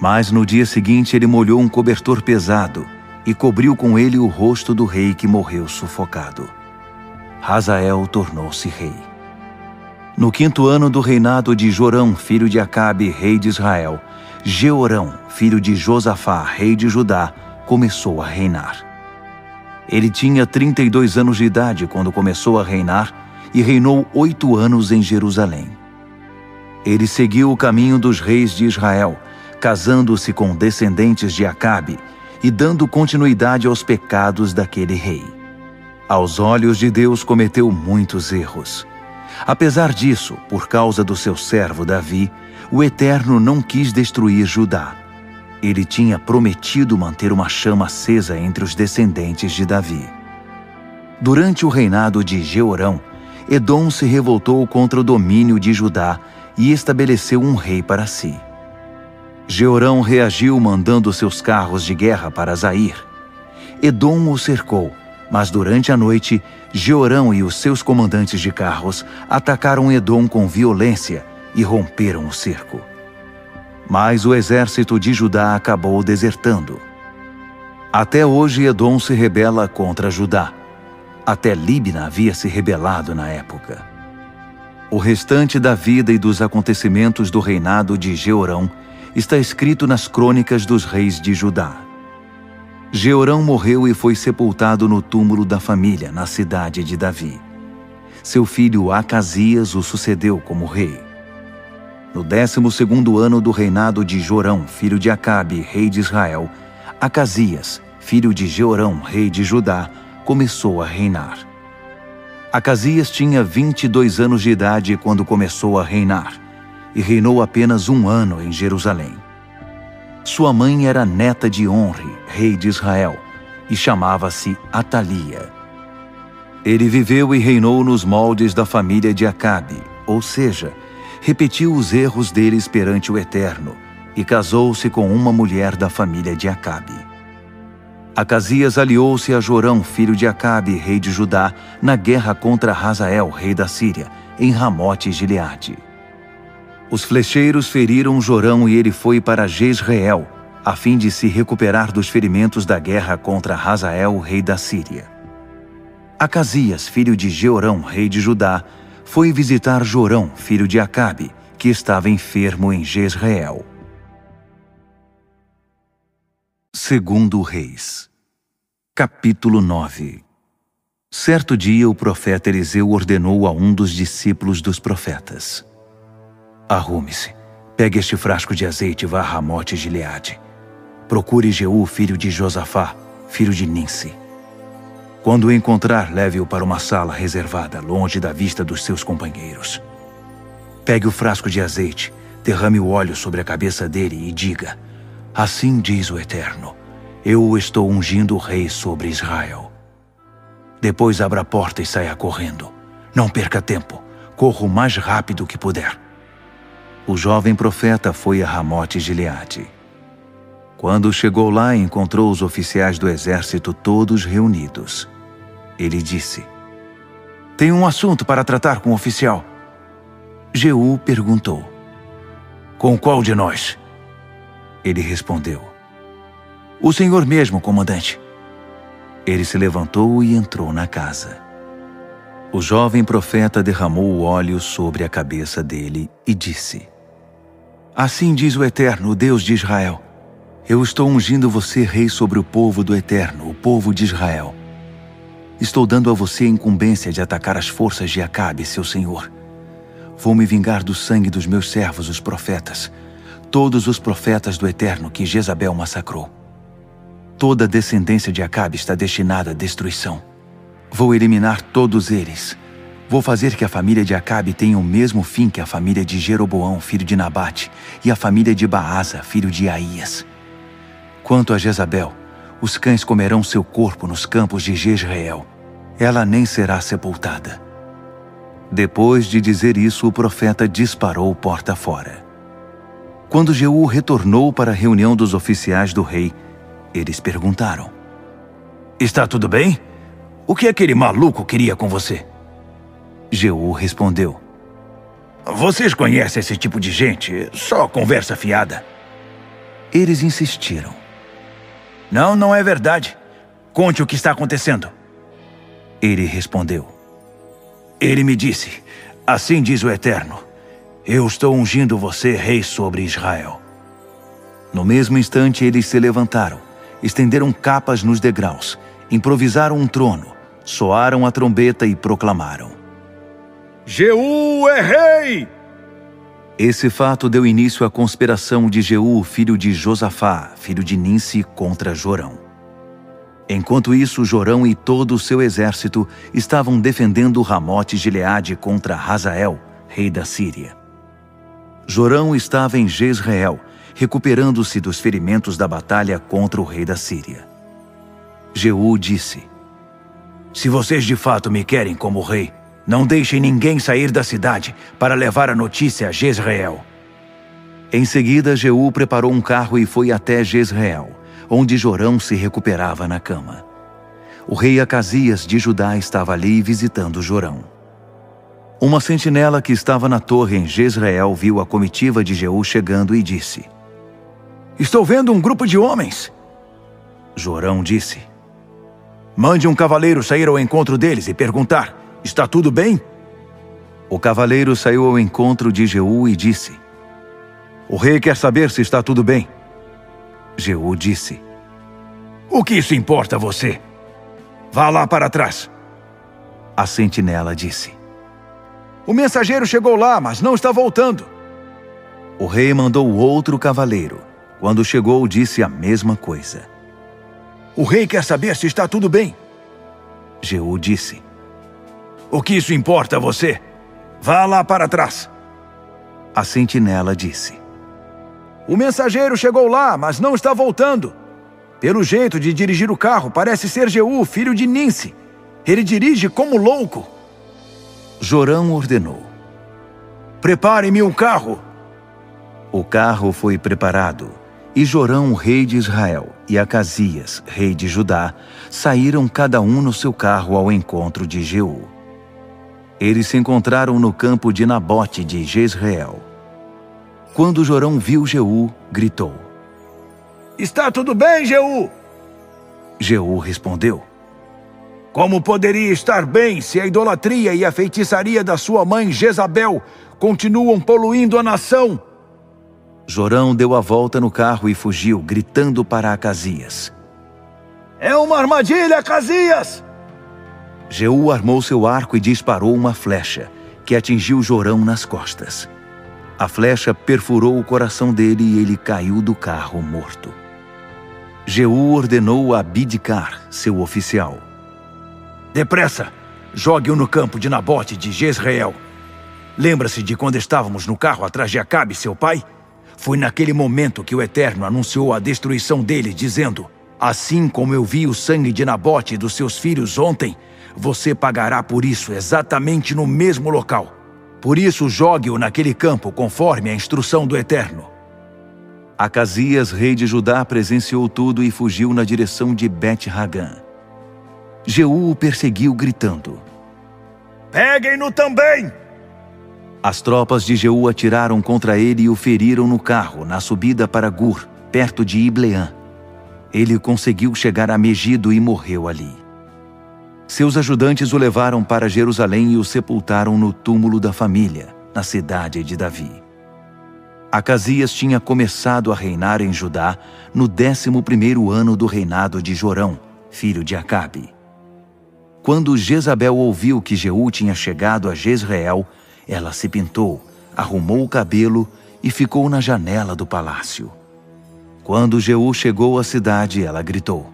Mas no dia seguinte ele molhou um cobertor pesado e cobriu com ele o rosto do rei, que morreu sufocado. Hazael tornou-se rei. No 5º ano do reinado de Jorão, filho de Acabe, rei de Israel, Jeorão, filho de Josafá, rei de Judá, começou a reinar. Ele tinha 32 anos de idade quando começou a reinar e reinou 8 anos em Jerusalém. Ele seguiu o caminho dos reis de Israel, casando-se com descendentes de Acabe e dando continuidade aos pecados daquele rei. Aos olhos de Deus cometeu muitos erros. Apesar disso, por causa do seu servo Davi, o Eterno não quis destruir Judá. Ele tinha prometido manter uma chama acesa entre os descendentes de Davi. Durante o reinado de Jeorão, Edom se revoltou contra o domínio de Judá e estabeleceu um rei para si. Jeorão reagiu mandando seus carros de guerra para Zair. Edom o cercou, mas durante a noite, Jeorão e os seus comandantes de carros atacaram Edom com violência e romperam o cerco. Mas o exército de Judá acabou desertando. Até hoje Edom se rebela contra Judá. Até Líbna havia se rebelado na época. O restante da vida e dos acontecimentos do reinado de Jeorão está escrito nas crônicas dos reis de Judá. Jeorão morreu e foi sepultado no túmulo da família, na cidade de Davi. Seu filho Acasias o sucedeu como rei. No 12º ano do reinado de Jorão, filho de Acabe, rei de Israel, Acasias, filho de Jeorão, rei de Judá, começou a reinar. Acasias tinha 22 anos de idade quando começou a reinar, e reinou apenas 1 ano em Jerusalém. Sua mãe era neta de Onri, rei de Israel, e chamava-se Atalia. Ele viveu e reinou nos moldes da família de Acabe, ou seja, repetiu os erros deles perante o Eterno, e casou-se com uma mulher da família de Acabe. Acasias aliou-se a Jorão, filho de Acabe, rei de Judá, na guerra contra Hazael, rei da Síria, em Ramote-Gileade. Os flecheiros feriram Jorão e ele foi para Jezreel, a fim de se recuperar dos ferimentos da guerra contra Hazael, rei da Síria. Acasias, filho de Jeorão, rei de Judá, foi visitar Jorão, filho de Acabe, que estava enfermo em Jezreel. 2 Reis, capítulo 9. Certo dia o profeta Eliseu ordenou a um dos discípulos dos profetas: Arrume-se, pegue este frasco de azeite e vá a Ramote-Gileade. Procure Jeú, filho de Josafá, filho de Ninsi. Quando o encontrar, leve-o para uma sala reservada, longe da vista dos seus companheiros. Pegue o frasco de azeite, derrame o óleo sobre a cabeça dele e diga: Assim diz o Eterno, eu o estou ungindo rei sobre Israel. Depois abra a porta e saia correndo. Não perca tempo, corra o mais rápido que puder. O jovem profeta foi a Ramote-Gileade. Quando chegou lá, encontrou os oficiais do exército todos reunidos. Ele disse: Tenho um assunto para tratar com o oficial. Jeú perguntou: Com qual de nós? Ele respondeu: O senhor mesmo, comandante. Ele se levantou e entrou na casa. O jovem profeta derramou o óleo sobre a cabeça dele e disse: Assim diz o Eterno, o Deus de Israel, eu estou ungindo você rei sobre o povo do Eterno, o povo de Israel. Estou dando a você a incumbência de atacar as forças de Acabe, seu senhor. Vou me vingar do sangue dos meus servos, os profetas, todos os profetas do Eterno que Jezabel massacrou. Toda a descendência de Acabe está destinada à destruição. Vou eliminar todos eles. Vou fazer que a família de Acabe tenha o mesmo fim que a família de Jeroboão, filho de Nabate, e a família de Baasa, filho de Aías. Quanto a Jezabel, os cães comerão seu corpo nos campos de Jezreel. Ela nem será sepultada. Depois de dizer isso, o profeta disparou porta fora. Quando Jeú retornou para a reunião dos oficiais do rei, eles perguntaram: Está tudo bem? O que aquele maluco queria com você? Jeú respondeu: Vocês conhecem esse tipo de gente? Só conversa fiada. Eles insistiram: Não é verdade. Conte o que está acontecendo. Ele respondeu: Ele me disse: Assim diz o Eterno, eu estou ungindo você rei sobre Israel. No mesmo instante, eles se levantaram, estenderam capas nos degraus, improvisaram um trono, soaram a trombeta e proclamaram: Jeú é rei! Esse fato deu início à conspiração de Jeú, filho de Josafá, filho de Ninsi, contra Jorão. Enquanto isso, Jorão e todo o seu exército estavam defendendo Ramote-Gileade contra Hazael, rei da Síria. Jorão estava em Jezreel, recuperando-se dos ferimentos da batalha contra o rei da Síria. Jeú disse: Se vocês de fato me querem como rei, não deixem ninguém sair da cidade para levar a notícia a Jezreel. Em seguida, Jeú preparou um carro e foi até Jezreel, onde Jorão se recuperava na cama. O rei Acasias de Judá estava ali visitando Jorão. Uma sentinela que estava na torre em Jezreel viu a comitiva de Jeú chegando e disse: Estou vendo um grupo de homens. Jorão disse: Mande um cavaleiro sair ao encontro deles e perguntar: Está tudo bem? O cavaleiro saiu ao encontro de Jeú e disse: O rei quer saber se está tudo bem. Jeú disse: O que isso importa a você? Vá lá para trás. A sentinela disse: O mensageiro chegou lá, mas não está voltando. O rei mandou outro cavaleiro. Quando chegou, disse a mesma coisa. O rei quer saber se está tudo bem. Jeú disse: O que isso importa a você? Vá lá para trás. A sentinela disse: O mensageiro chegou lá, mas não está voltando. Pelo jeito de dirigir o carro, parece ser Jeú, filho de Ninsi. Ele dirige como louco. Jorão ordenou: Prepare-me um carro. O carro foi preparado, e Jorão, rei de Israel, e Acasias, rei de Judá, saíram cada um no seu carro ao encontro de Jeú. Eles se encontraram no campo de Nabote de Jezreel. Quando Jorão viu Jeú, gritou: Está tudo bem, Jeú? Jeú respondeu: Como poderia estar bem se a idolatria e a feitiçaria da sua mãe Jezabel continuam poluindo a nação? Jorão deu a volta no carro e fugiu, gritando para Acasias: É uma armadilha, Acasias! Jeú armou seu arco e disparou uma flecha, que atingiu Jorão nas costas. A flecha perfurou o coração dele e ele caiu do carro morto. Jeú ordenou a Abidcar, seu oficial: Depressa, jogue-o no campo de Nabote de Jezreel. Lembra-se de quando estávamos no carro atrás de Acabe, seu pai? Foi naquele momento que o Eterno anunciou a destruição dele, dizendo: Assim como eu vi o sangue de Nabote e dos seus filhos ontem, você pagará por isso exatamente no mesmo local. Por isso, jogue-o naquele campo, conforme a instrução do Eterno. Acasias, rei de Judá, presenciou tudo e fugiu na direção de Bet-Hagã. Jeú o perseguiu, gritando: Peguem-no também! As tropas de Jeú atiraram contra ele e o feriram no carro, na subida para Gur, perto de Ibleã. Ele conseguiu chegar a Megido e morreu ali. Seus ajudantes o levaram para Jerusalém e o sepultaram no túmulo da família, na cidade de Davi. Acasias tinha começado a reinar em Judá no 11º ano do reinado de Jorão, filho de Acabe. Quando Jezabel ouviu que Jeú tinha chegado a Jezreel, ela se pintou, arrumou o cabelo e ficou na janela do palácio. Quando Jeú chegou à cidade, ela gritou: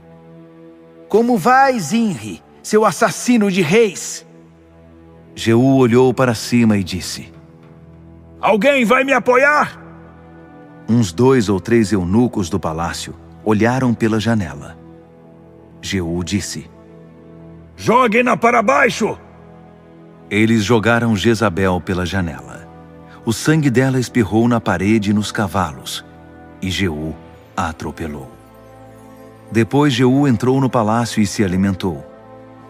Como vai, Zinri, seu assassino de reis? Jeú olhou para cima e disse: Alguém vai me apoiar? Uns 2 ou 3 eunucos do palácio olharam pela janela. Jeú disse: Joguem-na para baixo! Eles jogaram Jezabel pela janela. O sangue dela espirrou na parede e nos cavalos, e Jeú a atropelou. Depois Jeú entrou no palácio e se alimentou.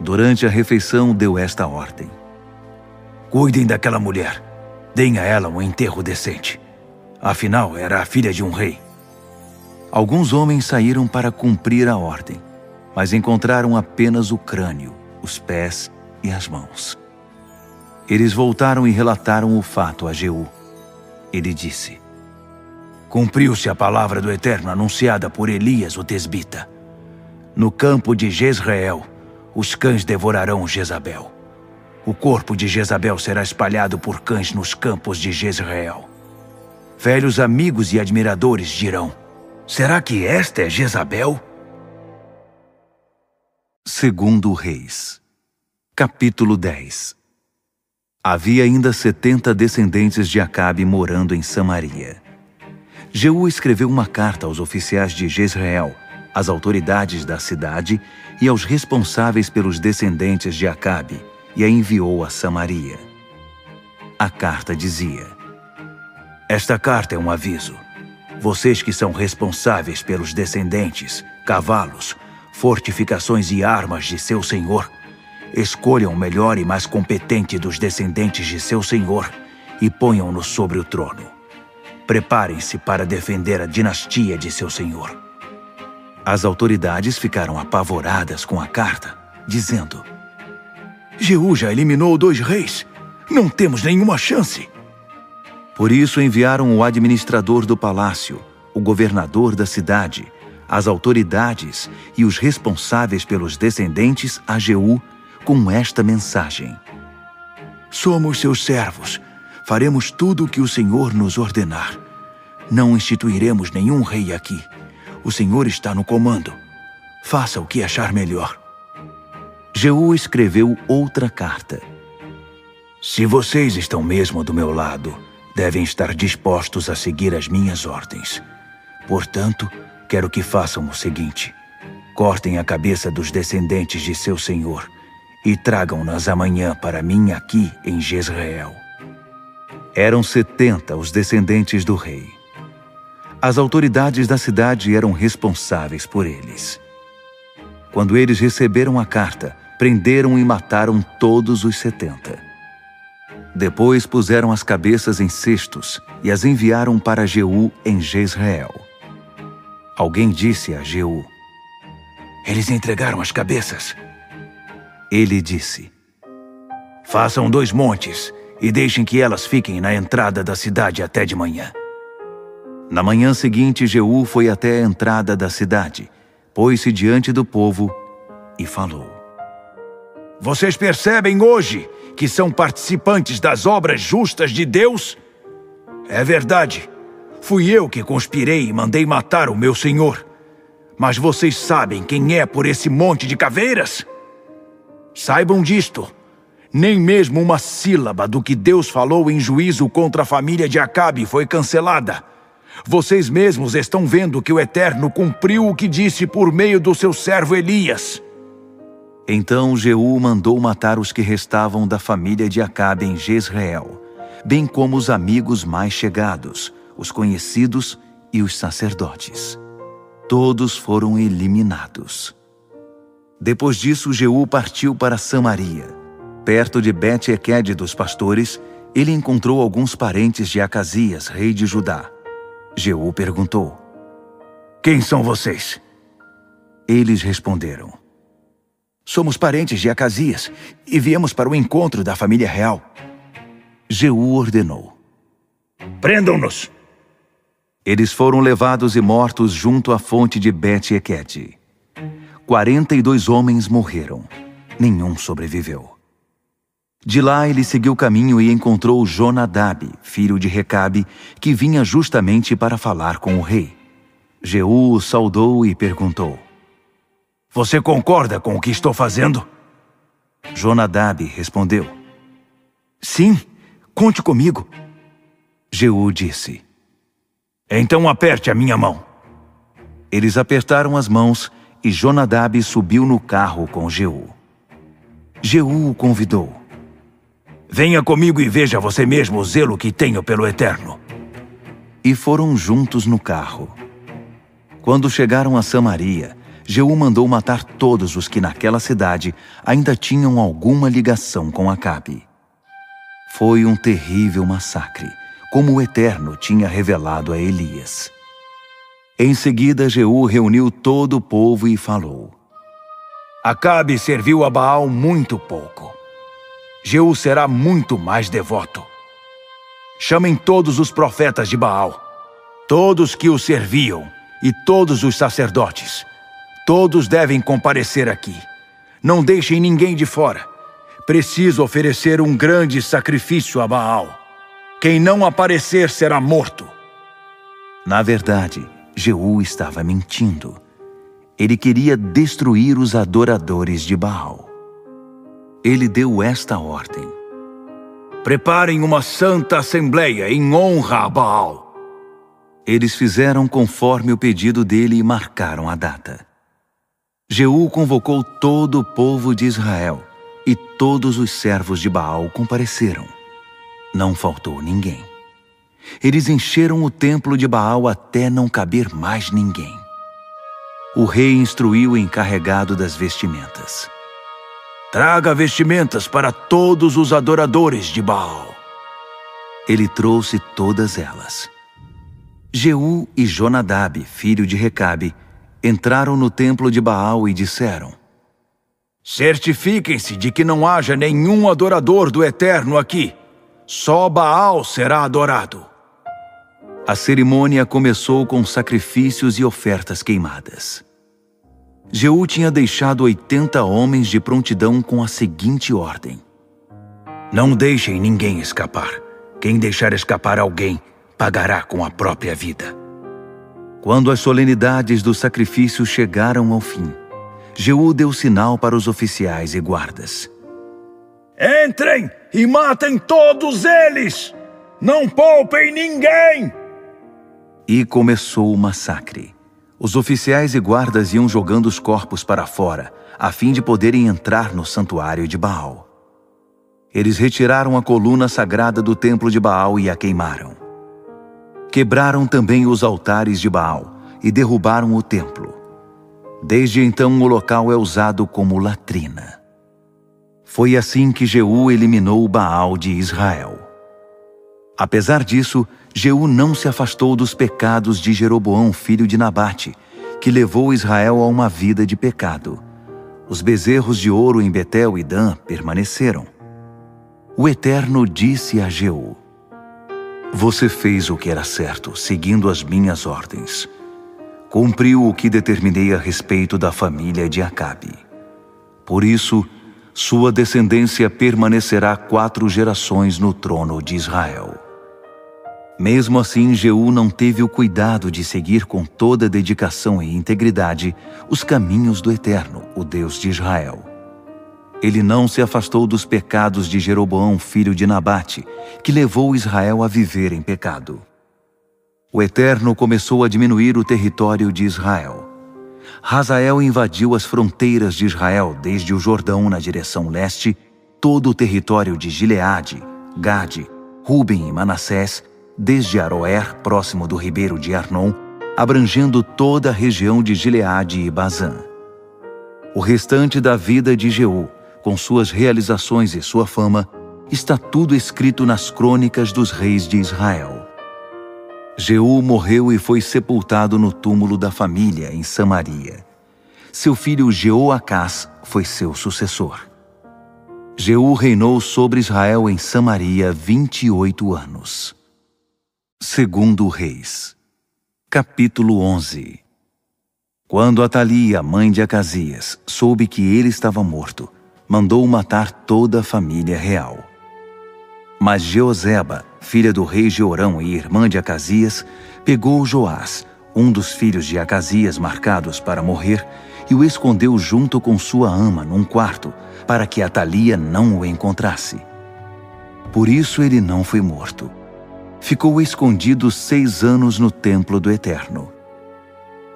Durante a refeição deu esta ordem: Cuidem daquela mulher. Deem a ela um enterro decente. Afinal, era a filha de um rei. Alguns homens saíram para cumprir a ordem, mas encontraram apenas o crânio, os pés e as mãos. Eles voltaram e relataram o fato a Jeú. Ele disse: Cumpriu-se a palavra do Eterno anunciada por Elias, o tesbita. No campo de Jezreel, os cães devorarão Jezabel. O corpo de Jezabel será espalhado por cães nos campos de Jezreel. Velhos amigos e admiradores dirão: Será que esta é Jezabel? Segundo Reis, capítulo 10. Havia ainda 70 descendentes de Acabe morando em Samaria. Jeú escreveu uma carta aos oficiais de Jezreel, às autoridades da cidade e aos responsáveis pelos descendentes de Acabe, e a enviou a Samaria. A carta dizia: Esta carta é um aviso. Vocês que são responsáveis pelos descendentes, cavalos, fortificações e armas de seu senhor, escolham o melhor e mais competente dos descendentes de seu senhor e ponham-no sobre o trono. Preparem-se para defender a dinastia de seu senhor. As autoridades ficaram apavoradas com a carta, dizendo: Jeú já eliminou 2 reis. Não temos nenhuma chance. Por isso enviaram o administrador do palácio, o governador da cidade, as autoridades e os responsáveis pelos descendentes a Jeú com esta mensagem: Somos seus servos. Faremos tudo o que o Senhor nos ordenar. Não instituiremos nenhum rei aqui. O Senhor está no comando. Faça o que achar melhor. Jeú escreveu outra carta: Se vocês estão mesmo do meu lado, devem estar dispostos a seguir as minhas ordens. Portanto, quero que façam o seguinte: cortem a cabeça dos descendentes de seu senhor e tragam-nas amanhã para mim aqui em Jezreel. Eram 70 os descendentes do rei. As autoridades da cidade eram responsáveis por eles. Quando eles receberam a carta, prenderam e mataram todos os 70. Depois puseram as cabeças em cestos e as enviaram para Jeú em Jezreel. Alguém disse a Jeú: Eles entregaram as cabeças. Ele disse: Façam 2 montes e deixem que elas fiquem na entrada da cidade até de manhã. Na manhã seguinte, Jeú foi até a entrada da cidade, pôs-se diante do povo e falou: Vocês percebem hoje que são participantes das obras justas de Deus? É verdade. Fui eu que conspirei e mandei matar o meu senhor. Mas vocês sabem quem é por esse monte de caveiras? Saibam disto. Nem mesmo uma sílaba do que Deus falou em juízo contra a família de Acabe foi cancelada. Vocês mesmos estão vendo que o Eterno cumpriu o que disse por meio do seu servo Elias. Então Jeú mandou matar os que restavam da família de Acabe em Jezreel, bem como os amigos mais chegados, os conhecidos e os sacerdotes. Todos foram eliminados. Depois disso, Jeú partiu para Samaria. Perto de Bet-Equed dos pastores, ele encontrou alguns parentes de Acasias, rei de Judá. Jeú perguntou: Quem são vocês? Eles responderam: Somos parentes de Acasias e viemos para o encontro da família real. Jeú ordenou: Prendam-nos! Eles foram levados e mortos junto à fonte de Bet-Equed. 42 homens morreram. Nenhum sobreviveu. De lá ele seguiu o caminho e encontrou Jonadab, filho de Recabe, que vinha justamente para falar com o rei. Jeú o saudou e perguntou: Você concorda com o que estou fazendo? Jonadab respondeu: Sim, conte comigo. Jeú disse: Então aperte a minha mão. Eles apertaram as mãos e Jonadab subiu no carro com Jeú. Jeú o convidou: Venha comigo e veja você mesmo o zelo que tenho pelo Eterno. E foram juntos no carro. Quando chegaram a Samaria, Jeú mandou matar todos os que naquela cidade ainda tinham alguma ligação com Acabe. Foi um terrível massacre, como o Eterno tinha revelado a Elias. Em seguida, Jeú reuniu todo o povo e falou: Acabe serviu a Baal muito pouco. Jeú será muito mais devoto. Chamem todos os profetas de Baal, todos que o serviam e todos os sacerdotes. Todos devem comparecer aqui. Não deixem ninguém de fora. Preciso oferecer um grande sacrifício a Baal. Quem não aparecer será morto. Na verdade, Jeú estava mentindo. Ele queria destruir os adoradores de Baal. Ele deu esta ordem: Preparem uma santa assembleia em honra a Baal. Eles fizeram conforme o pedido dele e marcaram a data. Jeú convocou todo o povo de Israel e todos os servos de Baal compareceram. Não faltou ninguém. Eles encheram o templo de Baal até não caber mais ninguém. O rei instruiu o encarregado das vestimentas: Traga vestimentas para todos os adoradores de Baal. Ele trouxe todas elas. Jeú e Jonadab, filho de Recabe, entraram no templo de Baal e disseram: Certifiquem-se de que não haja nenhum adorador do Eterno aqui. Só Baal será adorado. A cerimônia começou com sacrifícios e ofertas queimadas. Jeú tinha deixado 80 homens de prontidão com a seguinte ordem: Não deixem ninguém escapar. Quem deixar escapar alguém, pagará com a própria vida. Quando as solenidades do sacrifício chegaram ao fim, Jeú deu sinal para os oficiais e guardas: Entrem e matem todos eles! Não poupem ninguém! E começou o massacre. Os oficiais e guardas iam jogando os corpos para fora, a fim de poderem entrar no santuário de Baal. Eles retiraram a coluna sagrada do templo de Baal e a queimaram. Quebraram também os altares de Baal e derrubaram o templo. Desde então o local é usado como latrina. Foi assim que Jeú eliminou o Baal de Israel. Apesar disso, Jeú não se afastou dos pecados de Jeroboão, filho de Nabate, que levou Israel a uma vida de pecado. Os bezerros de ouro em Betel e Dan permaneceram. O Eterno disse a Jeú: Você fez o que era certo, seguindo as minhas ordens. Cumpriu o que determinei a respeito da família de Acabe. Por isso, sua descendência permanecerá 4 gerações no trono de Israel. Mesmo assim, Jeú não teve o cuidado de seguir com toda dedicação e integridade os caminhos do Eterno, o Deus de Israel. Ele não se afastou dos pecados de Jeroboão, filho de Nabate, que levou Israel a viver em pecado. O Eterno começou a diminuir o território de Israel. Hazael invadiu as fronteiras de Israel desde o Jordão na direção leste, todo o território de Gileade, Gade, Ruben e Manassés, desde Aroer, próximo do ribeiro de Arnon, abrangendo toda a região de Gileade e Bazã. O restante da vida de Jeú, com suas realizações e sua fama, está tudo escrito nas crônicas dos reis de Israel. Jeú morreu e foi sepultado no túmulo da família em Samaria. Seu filho Jeoacás foi seu sucessor. Jeú reinou sobre Israel em Samaria 28 anos. Segundo Reis, capítulo 11. Quando Atalia, mãe de Acasias, soube que ele estava morto, mandou matar toda a família real. Mas Jeoseba, filha do rei Jeorão e irmã de Acasias, pegou Joás, um dos filhos de Acasias marcados para morrer, e o escondeu junto com sua ama num quarto, para que Atalia não o encontrasse. Por isso ele não foi morto. Ficou escondido 6 anos no templo do Eterno.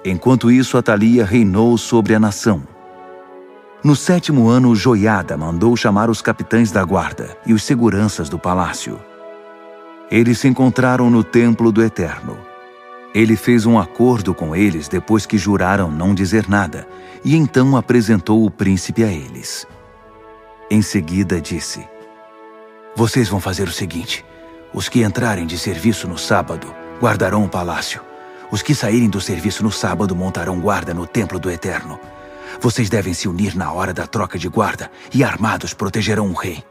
Enquanto isso, Atalia reinou sobre a nação. No 7º ano, Joiada mandou chamar os capitães da guarda e os seguranças do palácio. Eles se encontraram no templo do Eterno. Ele fez um acordo com eles depois que juraram não dizer nada, e então apresentou o príncipe a eles. Em seguida disse: Vocês vão fazer o seguinte: os que entrarem de serviço no sábado guardarão o palácio. Os que saírem do serviço no sábado montarão guarda no templo do Eterno. Vocês devem se unir na hora da troca de guarda e armados protegerão o rei.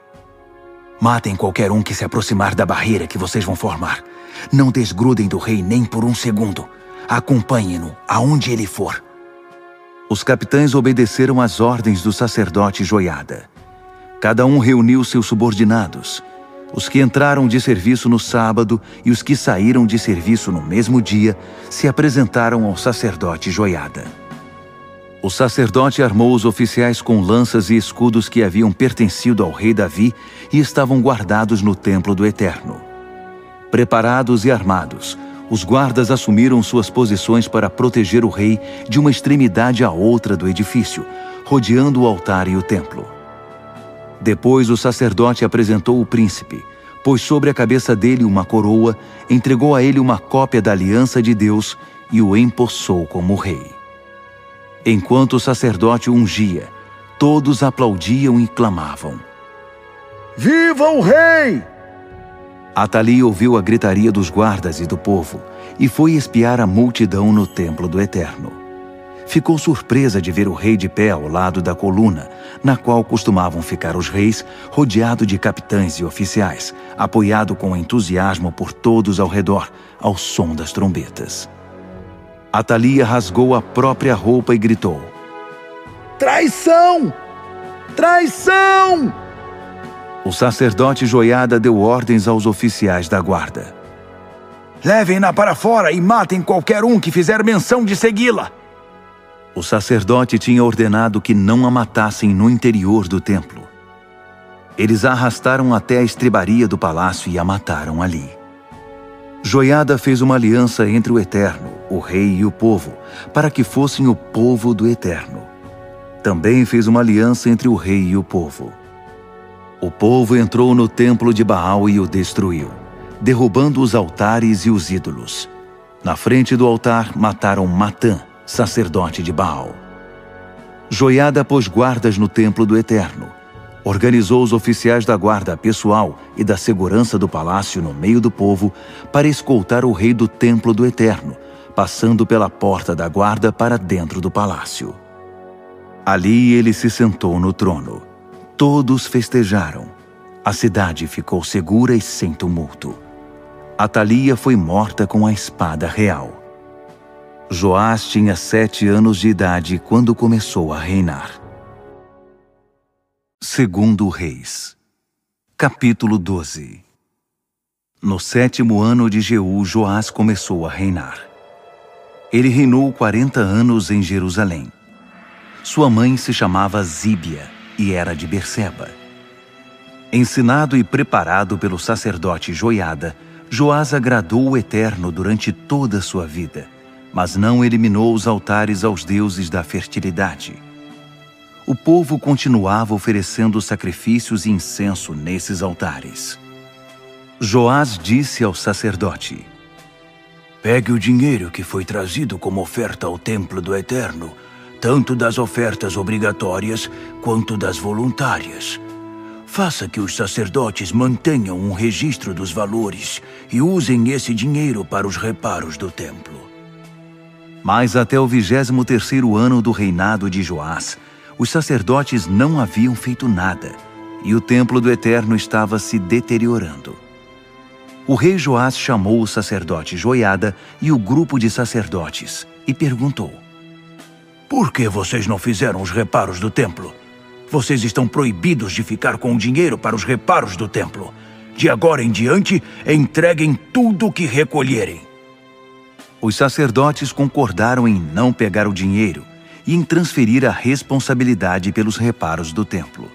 Matem qualquer um que se aproximar da barreira que vocês vão formar. Não desgrudem do rei nem por um segundo. Acompanhem-no aonde ele for. Os capitães obedeceram às ordens do sacerdote Joiada. Cada um reuniu seus subordinados, os que entraram de serviço no sábado e os que saíram de serviço no mesmo dia se apresentaram ao sacerdote Joiada. O sacerdote armou os oficiais com lanças e escudos que haviam pertencido ao rei Davi e estavam guardados no templo do Eterno. Preparados e armados, os guardas assumiram suas posições para proteger o rei de uma extremidade à outra do edifício, rodeando o altar e o templo. Depois o sacerdote apresentou o príncipe, pôs sobre a cabeça dele uma coroa, entregou a ele uma cópia da aliança de Deus e o empossou como rei. Enquanto o sacerdote o ungia, todos aplaudiam e clamavam: Viva o rei! Atalia ouviu a gritaria dos guardas e do povo e foi espiar a multidão no templo do Eterno. Ficou surpresa de ver o rei de pé ao lado da coluna, na qual costumavam ficar os reis, rodeado de capitães e oficiais, apoiado com entusiasmo por todos ao redor, ao som das trombetas. Atalia rasgou a própria roupa e gritou: Traição! Traição! O sacerdote Joiada deu ordens aos oficiais da guarda: Levem-na para fora e matem qualquer um que fizer menção de segui-la. O sacerdote tinha ordenado que não a matassem no interior do templo. Eles a arrastaram até a estrebaria do palácio e a mataram ali. Joiada fez uma aliança entre o Eterno, o rei e o povo, para que fossem o povo do Eterno. Também fez uma aliança entre o rei e o povo. O povo entrou no templo de Baal e o destruiu, derrubando os altares e os ídolos. Na frente do altar mataram Matã, sacerdote de Baal. Joiada pôs guardas no templo do Eterno, organizou os oficiais da guarda pessoal e da segurança do palácio no meio do povo para escoltar o rei do templo do Eterno, passando pela porta da guarda para dentro do palácio. Ali ele se sentou no trono. Todos festejaram. A cidade ficou segura e sem tumulto. Atalia foi morta com a espada real. Joás tinha 7 anos de idade quando começou a reinar. Segundo Reis, capítulo 12. No 7º ano de Jeú, Joás começou a reinar. Ele reinou 40 anos em Jerusalém. Sua mãe se chamava Zíbia e era de Berseba. Ensinado e preparado pelo sacerdote Joiada, Joás agradou o Eterno durante toda a sua vida, mas não eliminou os altares aos deuses da fertilidade. O povo continuava oferecendo sacrifícios e incenso nesses altares. Joás disse ao sacerdote: Pegue o dinheiro que foi trazido como oferta ao templo do Eterno, tanto das ofertas obrigatórias quanto das voluntárias. Faça que os sacerdotes mantenham um registro dos valores e usem esse dinheiro para os reparos do templo. Mas até o 23º ano do reinado de Joás, os sacerdotes não haviam feito nada, e o templo do Eterno estava se deteriorando. O rei Joás chamou o sacerdote Joiada e o grupo de sacerdotes e perguntou: Por que vocês não fizeram os reparos do templo? Vocês estão proibidos de ficar com o dinheiro para os reparos do templo. De agora em diante, entreguem tudo o que recolherem. Os sacerdotes concordaram em não pegar o dinheiro e em transferir a responsabilidade pelos reparos do templo.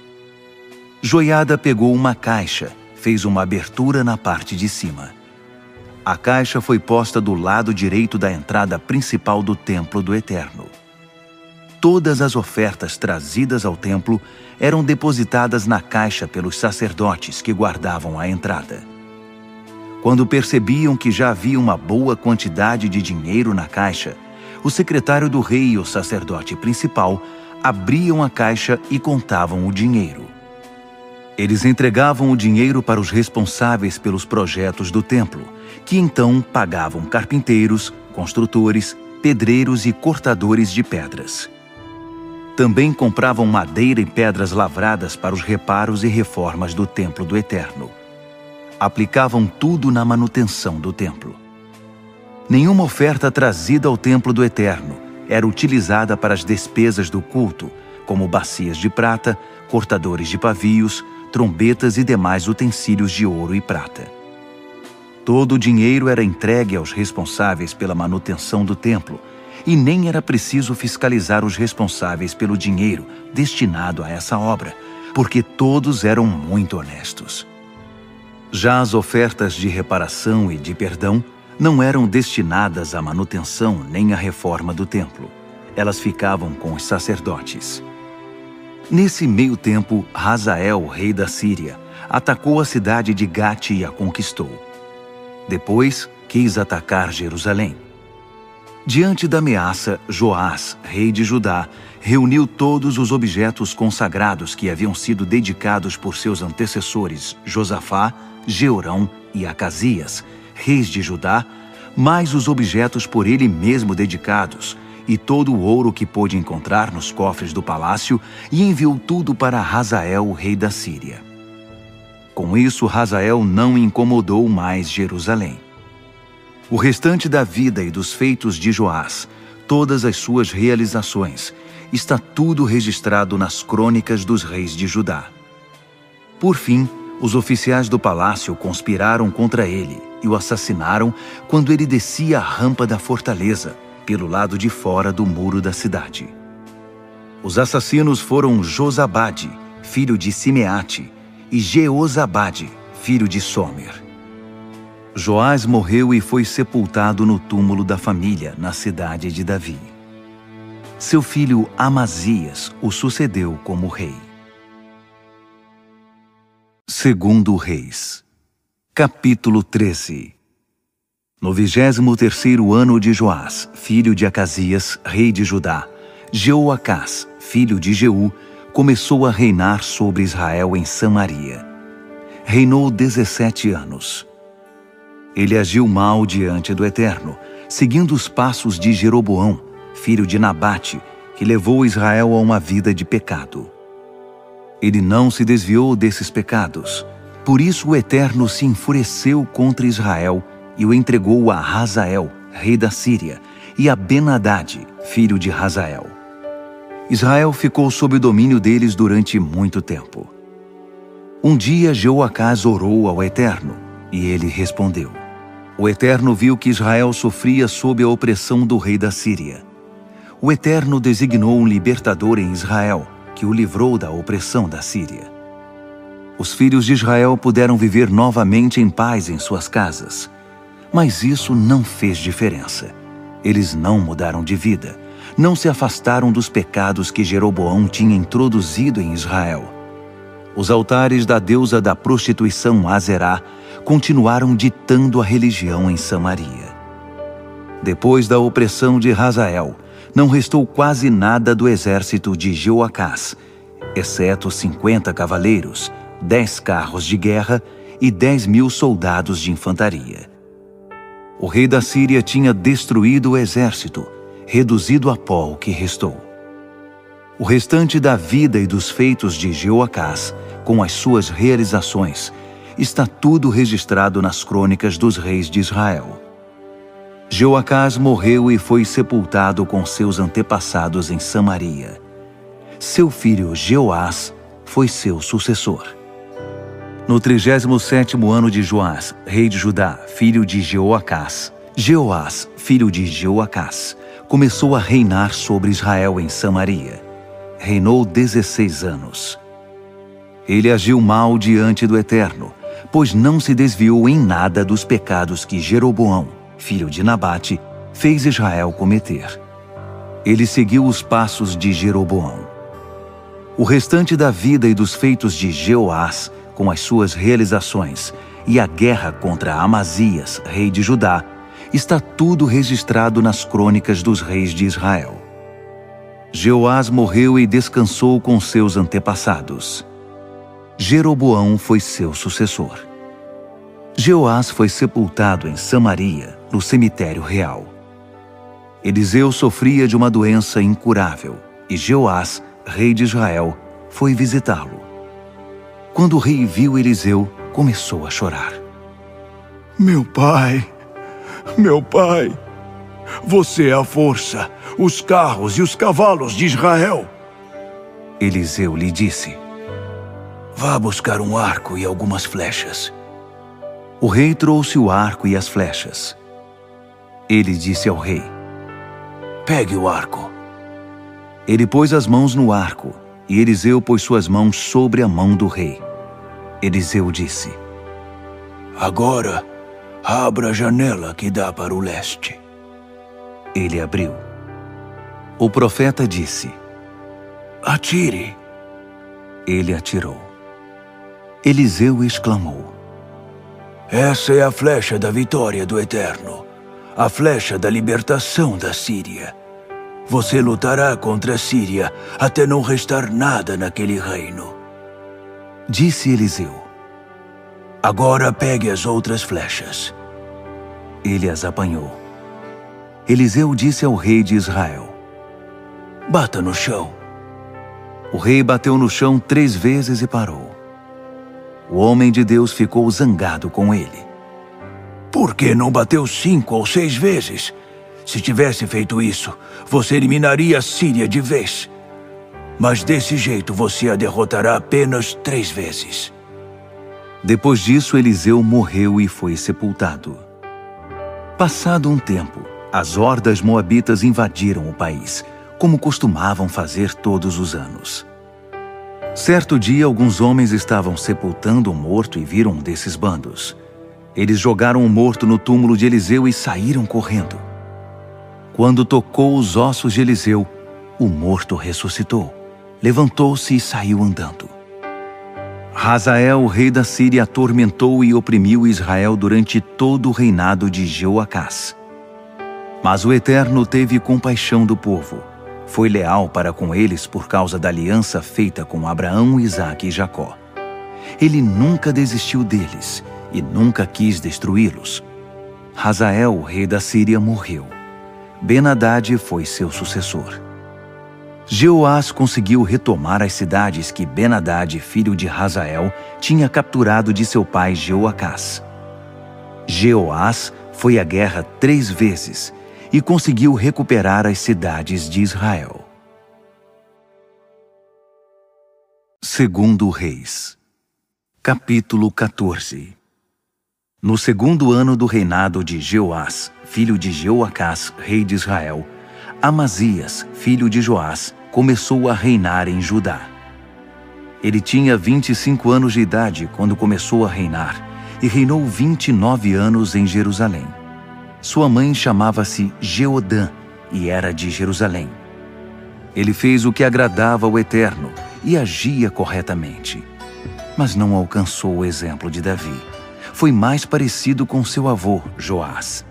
Joiada pegou uma caixa, fez uma abertura na parte de cima. A caixa foi posta do lado direito da entrada principal do templo do Eterno. Todas as ofertas trazidas ao templo eram depositadas na caixa pelos sacerdotes que guardavam a entrada. Quando percebiam que já havia uma boa quantidade de dinheiro na caixa, o secretário do rei e o sacerdote principal abriam a caixa e contavam o dinheiro. Eles entregavam o dinheiro para os responsáveis pelos projetos do templo, que então pagavam carpinteiros, construtores, pedreiros e cortadores de pedras. Também compravam madeira e pedras lavradas para os reparos e reformas do templo do Eterno. Aplicavam tudo na manutenção do templo. Nenhuma oferta trazida ao templo do Eterno era utilizada para as despesas do culto, como bacias de prata, cortadores de pavios, trombetas e demais utensílios de ouro e prata. Todo o dinheiro era entregue aos responsáveis pela manutenção do templo, e nem era preciso fiscalizar os responsáveis pelo dinheiro destinado a essa obra, porque todos eram muito honestos. Já as ofertas de reparação e de perdão não eram destinadas à manutenção nem à reforma do templo. Elas ficavam com os sacerdotes. Nesse meio tempo, Hazael, rei da Síria, atacou a cidade de Gate e a conquistou. Depois, quis atacar Jerusalém. Diante da ameaça, Joás, rei de Judá, reuniu todos os objetos consagrados que haviam sido dedicados por seus antecessores Josafá, Jeorão e Acasias, reis de Judá, mais os objetos por ele mesmo dedicados, e todo o ouro que pôde encontrar nos cofres do palácio, e enviou tudo para Hazael, rei da Síria. Com isso, Hazael não incomodou mais Jerusalém. O restante da vida e dos feitos de Joás, todas as suas realizações, está tudo registrado nas crônicas dos reis de Judá. Por fim, os oficiais do palácio conspiraram contra ele e o assassinaram quando ele descia a rampa da fortaleza, pelo lado de fora do muro da cidade. Os assassinos foram Josabade, filho de Simeate, e Jeozabade, filho de Somer. Joás morreu e foi sepultado no túmulo da família, na cidade de Davi. Seu filho Amazias o sucedeu como rei. Segundo Reis, capítulo 13. No 23º ano de Joás, filho de Acasias, rei de Judá, Jeoacás, filho de Jeú, começou a reinar sobre Israel em Samaria. Reinou 17 anos. Ele agiu mal diante do Eterno, seguindo os passos de Jeroboão, filho de Nabate, que levou Israel a uma vida de pecado. Ele não se desviou desses pecados. Por isso o Eterno se enfureceu contra Israel e o entregou a Hazael, rei da Síria, e a Ben-Hadad, filho de Hazael. Israel ficou sob o domínio deles durante muito tempo. Um dia Jeoacás orou ao Eterno, e ele respondeu. O Eterno viu que Israel sofria sob a opressão do rei da Síria. O Eterno designou um libertador em Israel, que o livrou da opressão da Síria. Os filhos de Israel puderam viver novamente em paz em suas casas. Mas isso não fez diferença. Eles não mudaram de vida, não se afastaram dos pecados que Jeroboão tinha introduzido em Israel. Os altares da deusa da prostituição Azerá continuaram ditando a religião em Samaria. Depois da opressão de Hazael, não restou quase nada do exército de Jeoacás, exceto 50 cavaleiros, 10 carros de guerra e 10.000 soldados de infantaria. O rei da Síria tinha destruído o exército, reduzido a pó o que restou. O restante da vida e dos feitos de Jeoacás, com as suas realizações, está tudo registrado nas crônicas dos reis de Israel. Jeoacás morreu e foi sepultado com seus antepassados em Samaria. Seu filho Jeoás foi seu sucessor. No 37º ano de Joás, rei de Judá, filho de Jeoacás, Jeoás, filho de Jeoacás, começou a reinar sobre Israel em Samaria. Reinou 16 anos. Ele agiu mal diante do Eterno, pois não se desviou em nada dos pecados que Jeroboão, filho de Nabate, fez Israel cometer. Ele seguiu os passos de Jeroboão. O restante da vida e dos feitos de Jeoás, com as suas realizações, e a guerra contra Amazias, rei de Judá, está tudo registrado nas crônicas dos reis de Israel. Jeoás morreu e descansou com seus antepassados. Jeroboão foi seu sucessor. Jeoás foi sepultado em Samaria, no cemitério real. Eliseu sofria de uma doença incurável, e Jeoás, rei de Israel, foi visitá-lo. Quando o rei viu Eliseu, começou a chorar. Meu pai, você é a força, os carros e os cavalos de Israel. Eliseu lhe disse: Vá buscar um arco e algumas flechas. O rei trouxe o arco e as flechas. Ele disse ao rei: Pegue o arco. Ele pôs as mãos no arco, e Eliseu pôs suas mãos sobre a mão do rei. Eliseu disse: Agora, abra a janela que dá para o leste. Ele abriu. O profeta disse: Atire. Ele atirou. Eliseu exclamou: Essa é a flecha da vitória do Eterno, a flecha da libertação da Síria. Você lutará contra a Síria até não restar nada naquele reino. Disse Eliseu: Agora pegue as outras flechas. Ele as apanhou. Eliseu disse ao rei de Israel: Bata no chão. O rei bateu no chão 3 vezes e parou. O homem de Deus ficou zangado com ele. Por que não bateu 5 ou 6 vezes? Se tivesse feito isso, você eliminaria a Síria de vez. Mas desse jeito você a derrotará apenas 3 vezes. Depois disso, Eliseu morreu e foi sepultado. Passado um tempo, as hordas moabitas invadiram o país, como costumavam fazer todos os anos. Certo dia, alguns homens estavam sepultando um morto e viram um desses bandos. Eles jogaram o morto no túmulo de Eliseu e saíram correndo. Quando tocou os ossos de Eliseu, o morto ressuscitou, levantou-se e saiu andando. Hazael, rei da Síria, atormentou e oprimiu Israel durante todo o reinado de Jeoacás. Mas o Eterno teve compaixão do povo. Foi leal para com eles por causa da aliança feita com Abraão, Isaque e Jacó. Ele nunca desistiu deles e nunca quis destruí-los. Hazael, rei da Síria, morreu. Ben-Hadad foi seu sucessor. Jeoás conseguiu retomar as cidades que Ben-Hadad, filho de Hazael, tinha capturado de seu pai Jeoacás. Jeoás foi à guerra 3 vezes e conseguiu recuperar as cidades de Israel. Segundo Reis, capítulo 14. No 2º ano do reinado de Jeoás, filho de Jeoacás, rei de Israel, Amazias, filho de Joás, começou a reinar em Judá. Ele tinha 25 anos de idade quando começou a reinar e reinou 29 anos em Jerusalém. Sua mãe chamava-se Jeodã e era de Jerusalém. Ele fez o que agradava ao Eterno e agia corretamente. Mas não alcançou o exemplo de Davi. Foi mais parecido com seu avô, Joás.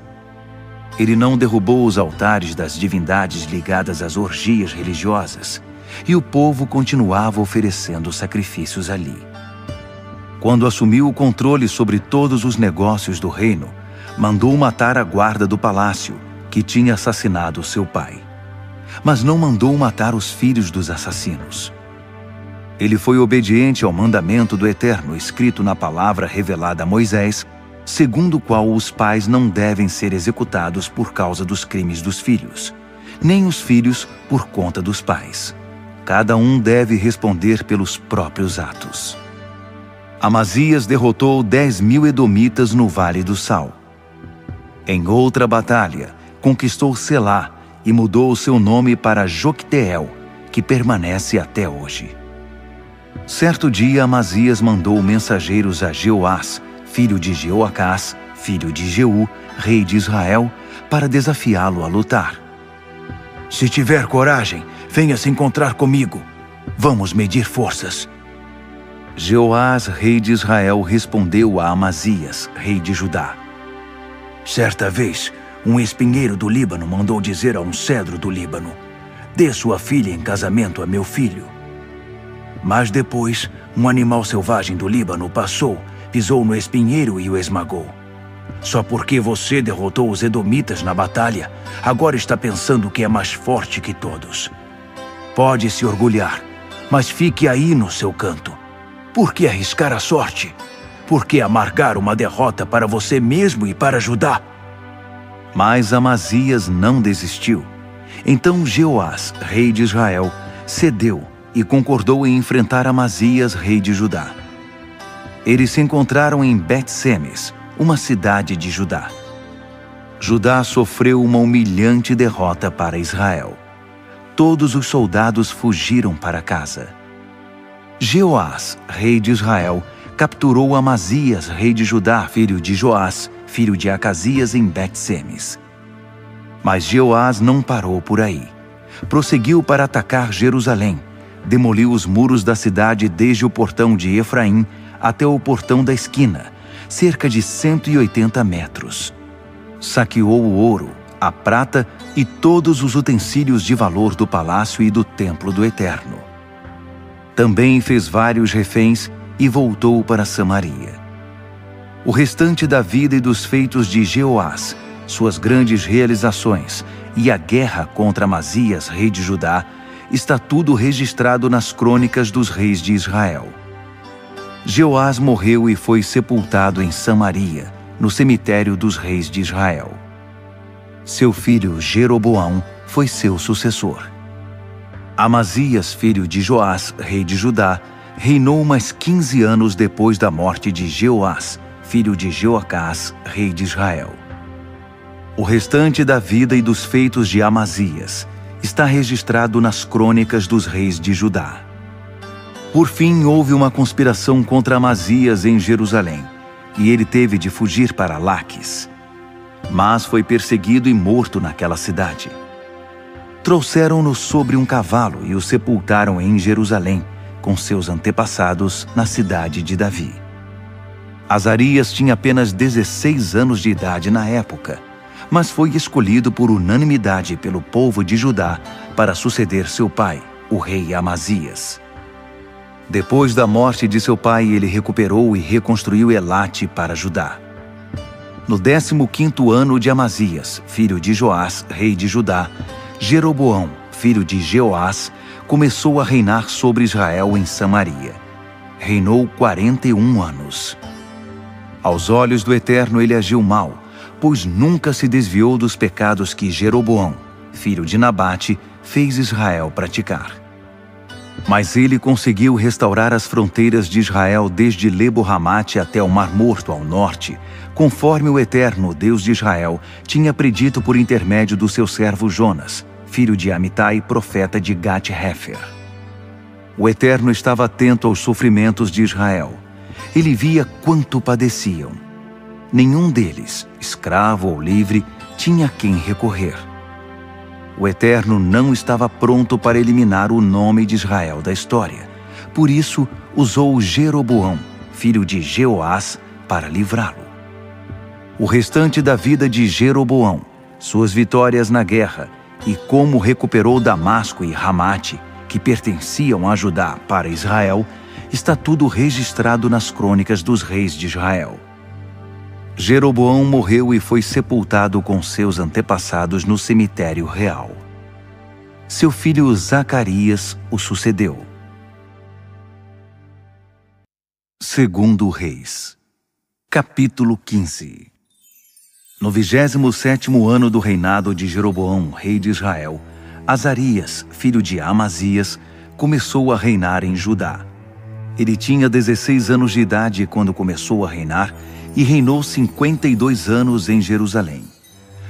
Ele não derrubou os altares das divindades ligadas às orgias religiosas, e o povo continuava oferecendo sacrifícios ali. Quando assumiu o controle sobre todos os negócios do reino, mandou matar a guarda do palácio, que tinha assassinado seu pai. Mas não mandou matar os filhos dos assassinos. Ele foi obediente ao mandamento do Eterno escrito na palavra revelada a Moisés, segundo o qual os pais não devem ser executados por causa dos crimes dos filhos, nem os filhos por conta dos pais. Cada um deve responder pelos próprios atos. Amazias derrotou 10.000 edomitas no Vale do Sal. Em outra batalha, conquistou Selá e mudou o seu nome para Jocteel, que permanece até hoje. Certo dia, Amazias mandou mensageiros a Jeoás, filho de Jeoacás, filho de Jeú, rei de Israel, para desafiá-lo a lutar. Se tiver coragem, venha se encontrar comigo. Vamos medir forças. Jeoás, rei de Israel, respondeu a Amazias, rei de Judá. Certa vez, um espinheiro do Líbano mandou dizer a um cedro do Líbano: dê sua filha em casamento a meu filho. Mas depois, um animal selvagem do Líbano passou, pisou no espinheiro e o esmagou. Só porque você derrotou os edomitas na batalha, agora está pensando que é mais forte que todos. Pode se orgulhar, mas fique aí no seu canto. Por que arriscar a sorte? Por que amargar uma derrota para você mesmo e para Judá? Mas Amazias não desistiu. Então Jeoás, rei de Israel, cedeu e concordou em enfrentar Amazias, rei de Judá. Eles se encontraram em Bet-Semes, uma cidade de Judá. Judá sofreu uma humilhante derrota para Israel. Todos os soldados fugiram para casa. Jeoás, rei de Israel, capturou Amazias, rei de Judá, filho de Joás, filho de Acasias, em Bet-Semes. Mas Jeoás não parou por aí. Prosseguiu para atacar Jerusalém, demoliu os muros da cidade desde o portão de Efraim até o portão da esquina, cerca de 180 metros. Saqueou o ouro, a prata e todos os utensílios de valor do palácio e do templo do Eterno. Também fez vários reféns e voltou para Samaria. O restante da vida e dos feitos de Jeoás, suas grandes realizações e a guerra contra Amazias, rei de Judá, está tudo registrado nas crônicas dos reis de Israel. Jeoás morreu e foi sepultado em Samaria, no cemitério dos reis de Israel. Seu filho Jeroboão foi seu sucessor. Amazias, filho de Joás, rei de Judá, reinou mais 15 anos depois da morte de Jeoás, filho de Jeoacás, rei de Israel. O restante da vida e dos feitos de Amazias está registrado nas crônicas dos reis de Judá. Por fim, houve uma conspiração contra Amazias em Jerusalém, e ele teve de fugir para Laquis. Mas foi perseguido e morto naquela cidade. Trouxeram-no sobre um cavalo e o sepultaram em Jerusalém, com seus antepassados na cidade de Davi. Azarias tinha apenas 16 anos de idade na época, mas foi escolhido por unanimidade pelo povo de Judá para suceder seu pai, o rei Amazias. Depois da morte de seu pai, ele recuperou e reconstruiu Elate para Judá. No 15º ano de Amazias, filho de Joás, rei de Judá, Jeroboão, filho de Jeoás, começou a reinar sobre Israel em Samaria. Reinou 41 anos. Aos olhos do Eterno ele agiu mal, pois nunca se desviou dos pecados que Jeroboão, filho de Nabate, fez Israel praticar. Mas ele conseguiu restaurar as fronteiras de Israel desde Lebo-Ramate até o Mar Morto ao norte, conforme o Eterno, Deus de Israel, tinha predito por intermédio do seu servo Jonas, filho de Amitai, profeta de Gat-Hefer. O Eterno estava atento aos sofrimentos de Israel. Ele via quanto padeciam. Nenhum deles, escravo ou livre, tinha a quem recorrer. O Eterno não estava pronto para eliminar o nome de Israel da história. Por isso, usou Jeroboão, filho de Jeoás, para livrá-lo. O restante da vida de Jeroboão, suas vitórias na guerra e como recuperou Damasco e Ramate, que pertenciam a Judá, para Israel, está tudo registrado nas crônicas dos reis de Israel. Jeroboão morreu e foi sepultado com seus antepassados no cemitério real. Seu filho Zacarias o sucedeu. Segundo Reis, capítulo 15. No 27º ano do reinado de Jeroboão, rei de Israel, Azarias, filho de Amazias, começou a reinar em Judá. Ele tinha 16 anos de idade quando começou a reinar e reinou 52 anos em Jerusalém.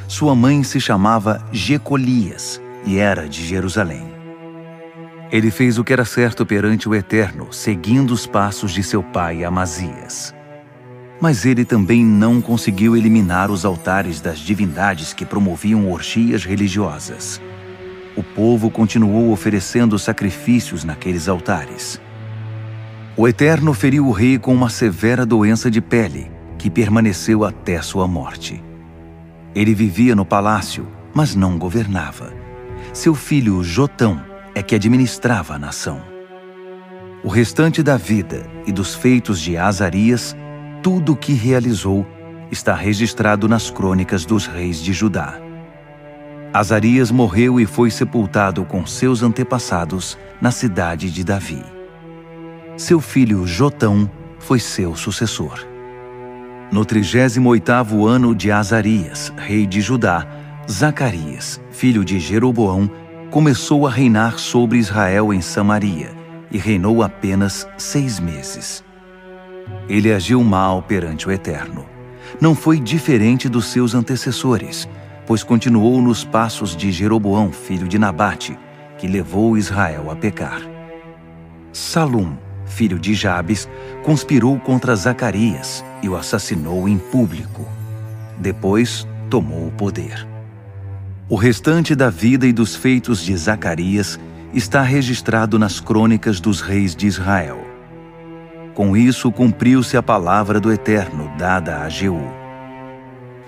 Sua mãe se chamava Jecolias e era de Jerusalém. Ele fez o que era certo perante o Eterno, seguindo os passos de seu pai Amazias. Mas ele também não conseguiu eliminar os altares das divindades que promoviam orgias religiosas. O povo continuou oferecendo sacrifícios naqueles altares. O Eterno feriu o rei com uma severa doença de pele, que permaneceu até sua morte. Ele vivia no palácio, mas não governava. Seu filho Jotão é que administrava a nação. O restante da vida e dos feitos de Azarias, tudo o que realizou, está registrado nas crônicas dos reis de Judá. Azarias morreu e foi sepultado com seus antepassados na cidade de Davi. Seu filho Jotão foi seu sucessor. No 38º ano de Azarias, rei de Judá, Zacarias, filho de Jeroboão, começou a reinar sobre Israel em Samaria e reinou apenas 6 meses. Ele agiu mal perante o Eterno. Não foi diferente dos seus antecessores, pois continuou nos passos de Jeroboão, filho de Nabate, que levou Israel a pecar. Salum, filho de Jabes, conspirou contra Zacarias e o assassinou em público. Depois tomou o poder. O restante da vida e dos feitos de Zacarias está registrado nas crônicas dos reis de Israel. Com isso cumpriu-se a palavra do Eterno dada a Jeú.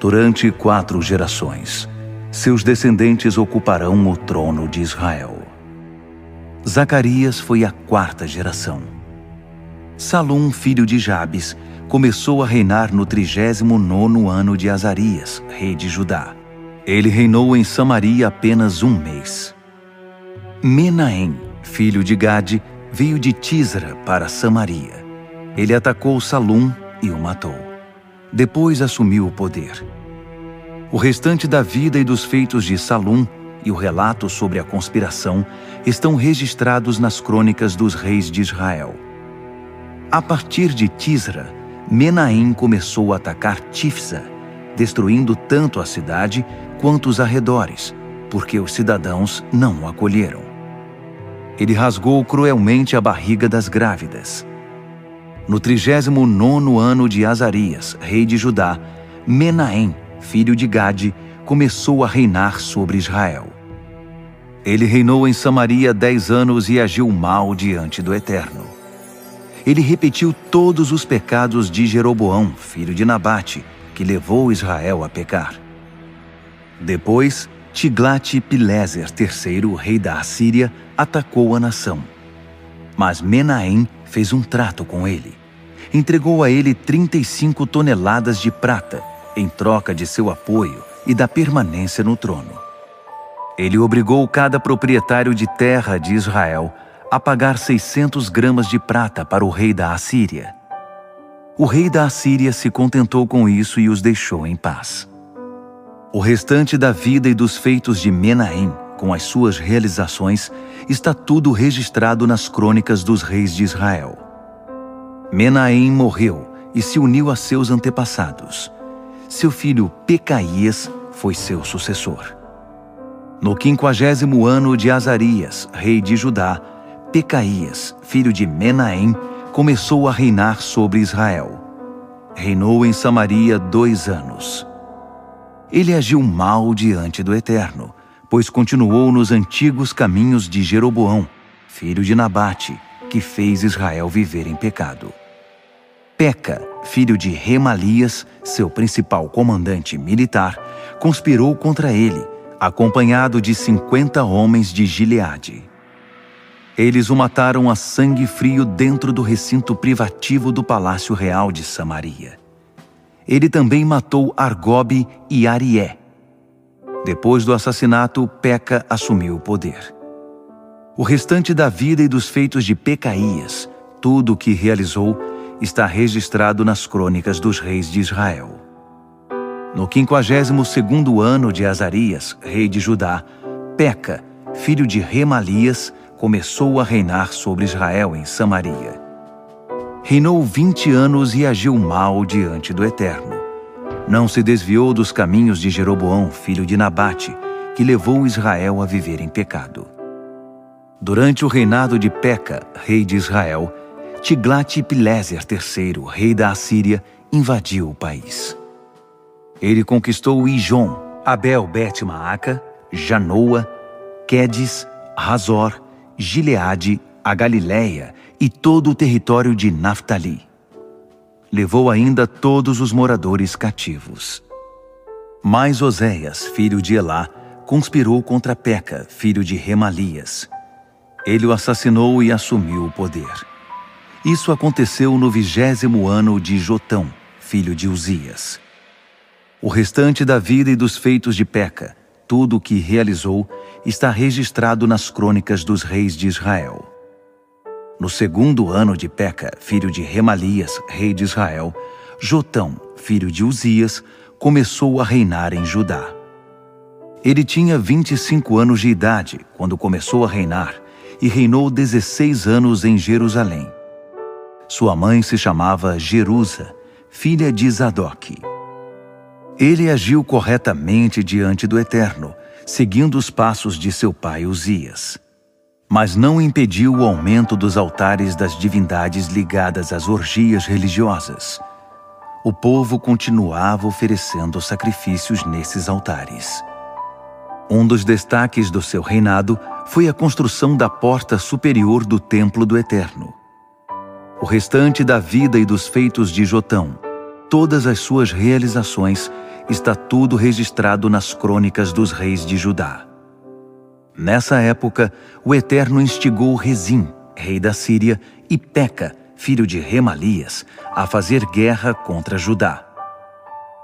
Durante 4 gerações, seus descendentes ocuparão o trono de Israel. Zacarias foi a 4ª geração. Salum, filho de Jabes, começou a reinar no 39º ano de Azarias, rei de Judá. Ele reinou em Samaria apenas 1 mês. Menahem, filho de Gade, veio de Tisra para Samaria. Ele atacou Salum e o matou. Depois assumiu o poder. O restante da vida e dos feitos de Salum e o relato sobre a conspiração estão registrados nas crônicas dos reis de Israel. A partir de Tisra, Menahem começou a atacar Tifsa, destruindo tanto a cidade quanto os arredores, porque os cidadãos não o acolheram. Ele rasgou cruelmente a barriga das grávidas. No 39º ano de Azarias, rei de Judá, Menahem, filho de Gade, começou a reinar sobre Israel. Ele reinou em Samaria 10 anos e agiu mal diante do Eterno. Ele repetiu todos os pecados de Jeroboão, filho de Nabate, que levou Israel a pecar. Depois, Tiglat-Pileser III, rei da Assíria, atacou a nação. Mas Menahem fez um trato com ele. Entregou a ele 35 toneladas de prata, em troca de seu apoio e da permanência no trono. Ele obrigou cada proprietário de terra de Israel a pagar 600 gramas de prata para o rei da Assíria. O rei da Assíria se contentou com isso e os deixou em paz. O restante da vida e dos feitos de Menahem, com as suas realizações, está tudo registrado nas crônicas dos reis de Israel. Menahem morreu e se uniu a seus antepassados. Seu filho Pecaías foi seu sucessor. No 50º ano de Azarias, rei de Judá, Pecaías, filho de Menahem, começou a reinar sobre Israel. Reinou em Samaria 2 anos. Ele agiu mal diante do Eterno, pois continuou nos antigos caminhos de Jeroboão, filho de Nabate, que fez Israel viver em pecado. Peca, filho de Remalias, seu principal comandante militar, conspirou contra ele, acompanhado de 50 homens de Gileade. Eles o mataram a sangue frio dentro do recinto privativo do Palácio Real de Samaria. Ele também matou Argobe e Arié. Depois do assassinato, Peca assumiu o poder. O restante da vida e dos feitos de Pecaías, tudo o que realizou, está registrado nas crônicas dos reis de Israel. No 52º ano de Azarias, rei de Judá, Peca, filho de Remalias, começou a reinar sobre Israel em Samaria. Reinou 20 anos e agiu mal diante do Eterno. Não se desviou dos caminhos de Jeroboão, filho de Nabate, que levou Israel a viver em pecado. Durante o reinado de Peca, rei de Israel, Tiglat-Pileser III, rei da Assíria, invadiu o país. Ele conquistou Ijon, Abel-Bet-Maaca, Janoa, Quedes, Hazor, Gileade, a Galileia e todo o território de Naftali. Levou ainda todos os moradores cativos. Mas Oséias, filho de Elá, conspirou contra Peca, filho de Remalias. Ele o assassinou e assumiu o poder. Isso aconteceu no 20º ano de Jotão, filho de Uzias. O restante da vida e dos feitos de Peca, tudo o que realizou, está registrado nas crônicas dos reis de Israel. No 2º ano de Peca, filho de Remalias, rei de Israel, Jotão, filho de Uzias, começou a reinar em Judá. Ele tinha 25 anos de idade quando começou a reinar e reinou 16 anos em Jerusalém. Sua mãe se chamava Jerusa, filha de Zadok. Ele agiu corretamente diante do Eterno, seguindo os passos de seu pai Uzias. Mas não impediu o aumento dos altares das divindades ligadas às orgias religiosas. O povo continuava oferecendo sacrifícios nesses altares. Um dos destaques do seu reinado foi a construção da porta superior do Templo do Eterno. O restante da vida e dos feitos de Jotão, todas as suas realizações, está tudo registrado nas crônicas dos reis de Judá. Nessa época, o Eterno instigou Rezim, rei da Síria, e Peca, filho de Remalias, a fazer guerra contra Judá.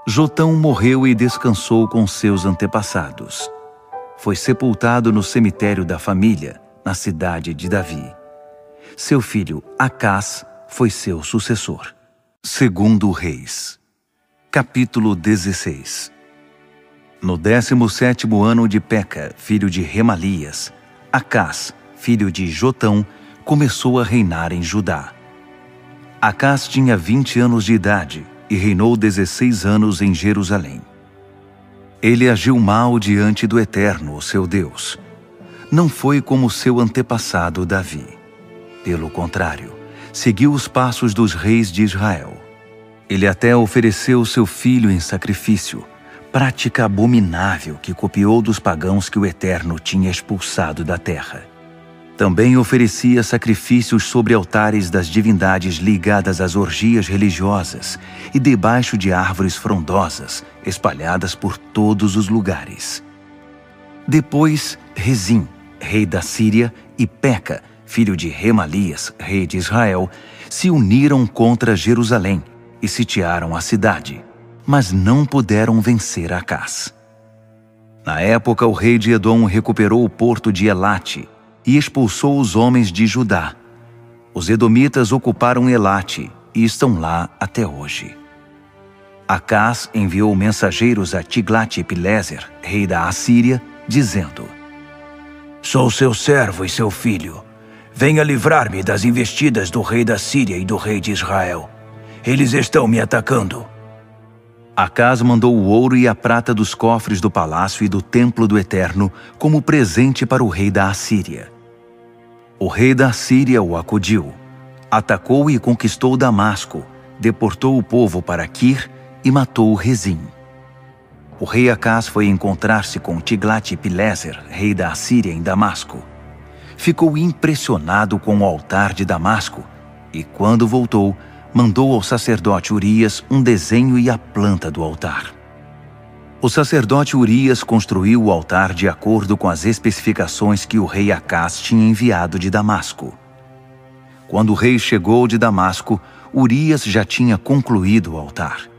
Jotão morreu e descansou com seus antepassados. Foi sepultado no cemitério da família, na cidade de Davi. Seu filho Acás foi seu sucessor. 2 Reis. Capítulo 16. No 17º ano de Peca, filho de Remalias, Acás, filho de Jotão, começou a reinar em Judá. Acás tinha 20 anos de idade e reinou 16 anos em Jerusalém. Ele agiu mal diante do Eterno, seu Deus. Não foi como seu antepassado Davi. Pelo contrário, seguiu os passos dos reis de Israel. Ele até ofereceu seu filho em sacrifício, prática abominável que copiou dos pagãos que o Eterno tinha expulsado da terra. Também oferecia sacrifícios sobre altares das divindades ligadas às orgias religiosas e debaixo de árvores frondosas, espalhadas por todos os lugares. Depois, Rezim, rei da Síria, e Peca, filho de Remalias, rei de Israel, se uniram contra Jerusalém e sitiaram a cidade, mas não puderam vencer Acás. Na época, o rei de Edom recuperou o porto de Elate e expulsou os homens de Judá. Os edomitas ocuparam Elate e estão lá até hoje. Acás enviou mensageiros a Tiglat-Pileser, rei da Assíria, dizendo: Sou seu servo e seu filho. Venha livrar-me das investidas do rei da Síria e do rei de Israel. Eles estão me atacando. Acás mandou o ouro e a prata dos cofres do palácio e do templo do Eterno como presente para o rei da Assíria. O rei da Síria o acudiu, atacou e conquistou Damasco, deportou o povo para Quir e matou Rezim. O rei Acás foi encontrar-se com Tiglat-Pileser, rei da Assíria, em Damasco. Ficou impressionado com o altar de Damasco e, quando voltou, mandou ao sacerdote Urias um desenho e a planta do altar. O sacerdote Urias construiu o altar de acordo com as especificações que o rei Acás tinha enviado de Damasco. Quando o rei chegou de Damasco, Urias já tinha concluído o altar.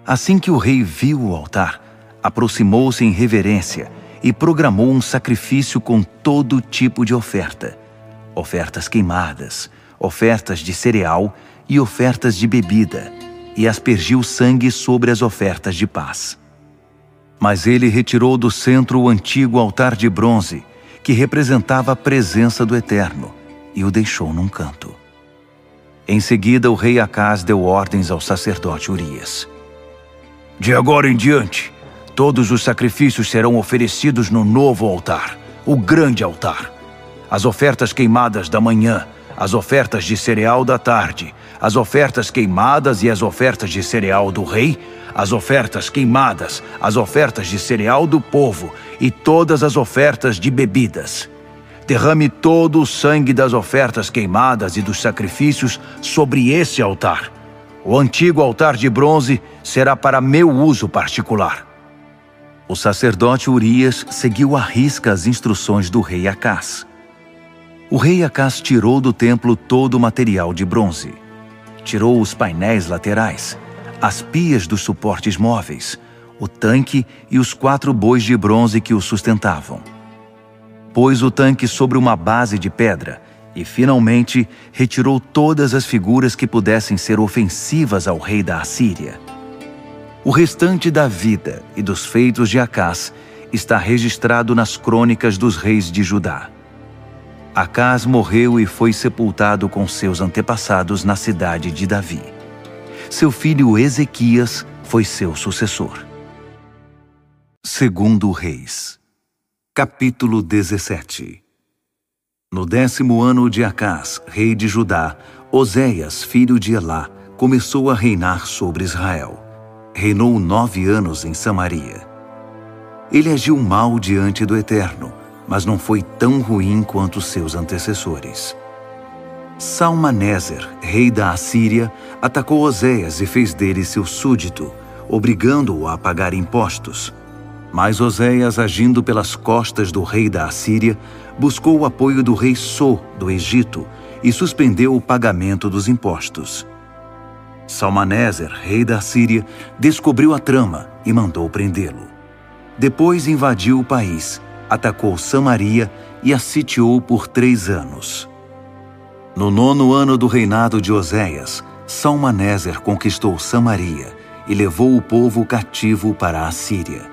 Assim que o rei viu o altar, aproximou-se em reverência e programou um sacrifício com todo tipo de oferta: ofertas queimadas, ofertas de cereal e ofertas de bebida, e aspergiu sangue sobre as ofertas de paz. Mas ele retirou do centro o antigo altar de bronze, que representava a presença do Eterno, e o deixou num canto. Em seguida, o rei Acás deu ordens ao sacerdote Urias: De agora em diante, todos os sacrifícios serão oferecidos no novo altar, o grande altar. As ofertas queimadas da manhã, as ofertas de cereal da tarde, as ofertas queimadas e as ofertas de cereal do rei, as ofertas queimadas, as ofertas de cereal do povo e todas as ofertas de bebidas. Derrame todo o sangue das ofertas queimadas e dos sacrifícios sobre esse altar. O antigo altar de bronze será para meu uso particular. O sacerdote Urias seguiu à risca as instruções do rei Acás. O rei Acás tirou do templo todo o material de bronze. Tirou os painéis laterais, as pias dos suportes móveis, o tanque e os 4 bois de bronze que o sustentavam. Pôs o tanque sobre uma base de pedra e, finalmente, retirou todas as figuras que pudessem ser ofensivas ao rei da Assíria. O restante da vida e dos feitos de Acás está registrado nas crônicas dos reis de Judá. Acás morreu e foi sepultado com seus antepassados na cidade de Davi. Seu filho Ezequias foi seu sucessor. Segundo Reis, capítulo 17. No 10º ano de Acás, rei de Judá, Oséias, filho de Elá, começou a reinar sobre Israel. Reinou 9 anos em Samaria. Ele agiu mal diante do Eterno, mas não foi tão ruim quanto seus antecessores. Salmaneser, rei da Assíria, atacou Oséias e fez dele seu súdito, obrigando-o a pagar impostos. Mas Oséias, agindo pelas costas do rei da Assíria, buscou o apoio do rei So, do Egito, e suspendeu o pagamento dos impostos. Salmaneser, rei da Assíria, descobriu a trama e mandou prendê-lo. Depois invadiu o país, atacou Samaria e a sitiou por 3 anos. No 9º ano do reinado de Oséias, Salmaneser conquistou Samaria e levou o povo cativo para a Assíria.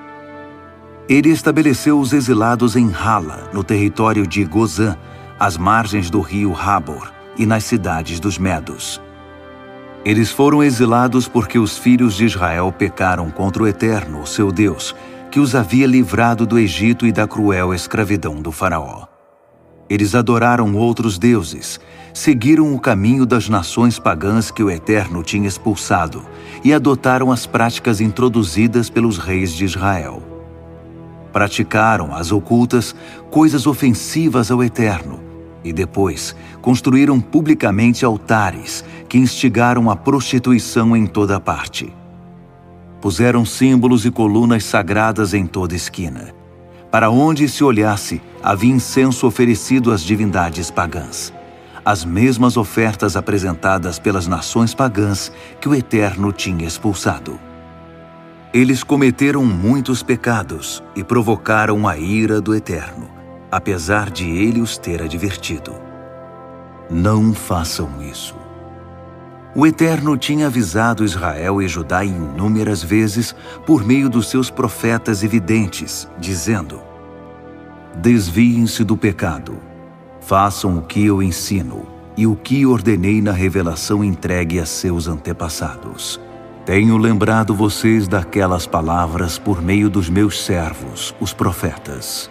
Ele estabeleceu os exilados em Hala, no território de Gozã, às margens do rio Habor e nas cidades dos Medos. Eles foram exilados porque os filhos de Israel pecaram contra o Eterno, seu Deus, que os havia livrado do Egito e da cruel escravidão do faraó. Eles adoraram outros deuses, seguiram o caminho das nações pagãs que o Eterno tinha expulsado e adotaram as práticas introduzidas pelos reis de Israel. Praticaram, às ocultas, coisas ofensivas ao Eterno e depois construíram publicamente altares que instigaram a prostituição em toda parte. Puseram símbolos e colunas sagradas em toda esquina. Para onde se olhasse, havia incenso oferecido às divindades pagãs. As mesmas ofertas apresentadas pelas nações pagãs que o Eterno tinha expulsado. Eles cometeram muitos pecados e provocaram a ira do Eterno, apesar de ele os ter advertido. Não façam isso. O Eterno tinha avisado Israel e Judá inúmeras vezes por meio dos seus profetas e videntes, dizendo: desviem-se do pecado, façam o que eu ensino e o que ordenei na revelação entregue a seus antepassados. Tenho lembrado vocês daquelas palavras por meio dos meus servos, os profetas.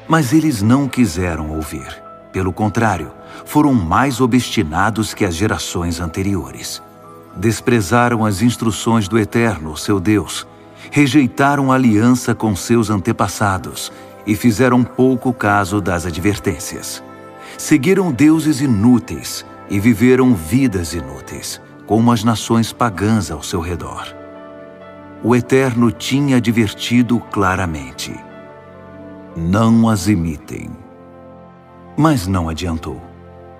Mas eles não quiseram ouvir. Pelo contrário, foram mais obstinados que as gerações anteriores. Desprezaram as instruções do Eterno, seu Deus, rejeitaram a aliança com seus antepassados e fizeram pouco caso das advertências. Seguiram deuses inúteis e viveram vidas inúteis, como as nações pagãs ao seu redor. O Eterno tinha advertido claramente: não as imitem. Mas não adiantou.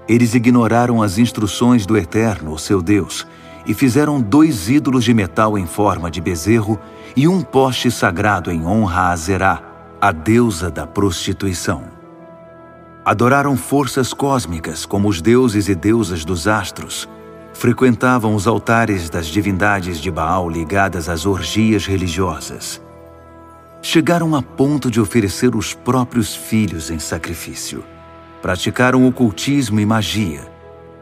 Eles ignoraram as instruções do Eterno, seu Deus, e fizeram 2 ídolos de metal em forma de bezerro e um poste sagrado em honra a Zerá, a deusa da prostituição. Adoraram forças cósmicas como os deuses e deusas dos astros. Frequentavam os altares das divindades de Baal ligadas às orgias religiosas. Chegaram a ponto de oferecer os próprios filhos em sacrifício. Praticaram ocultismo e magia.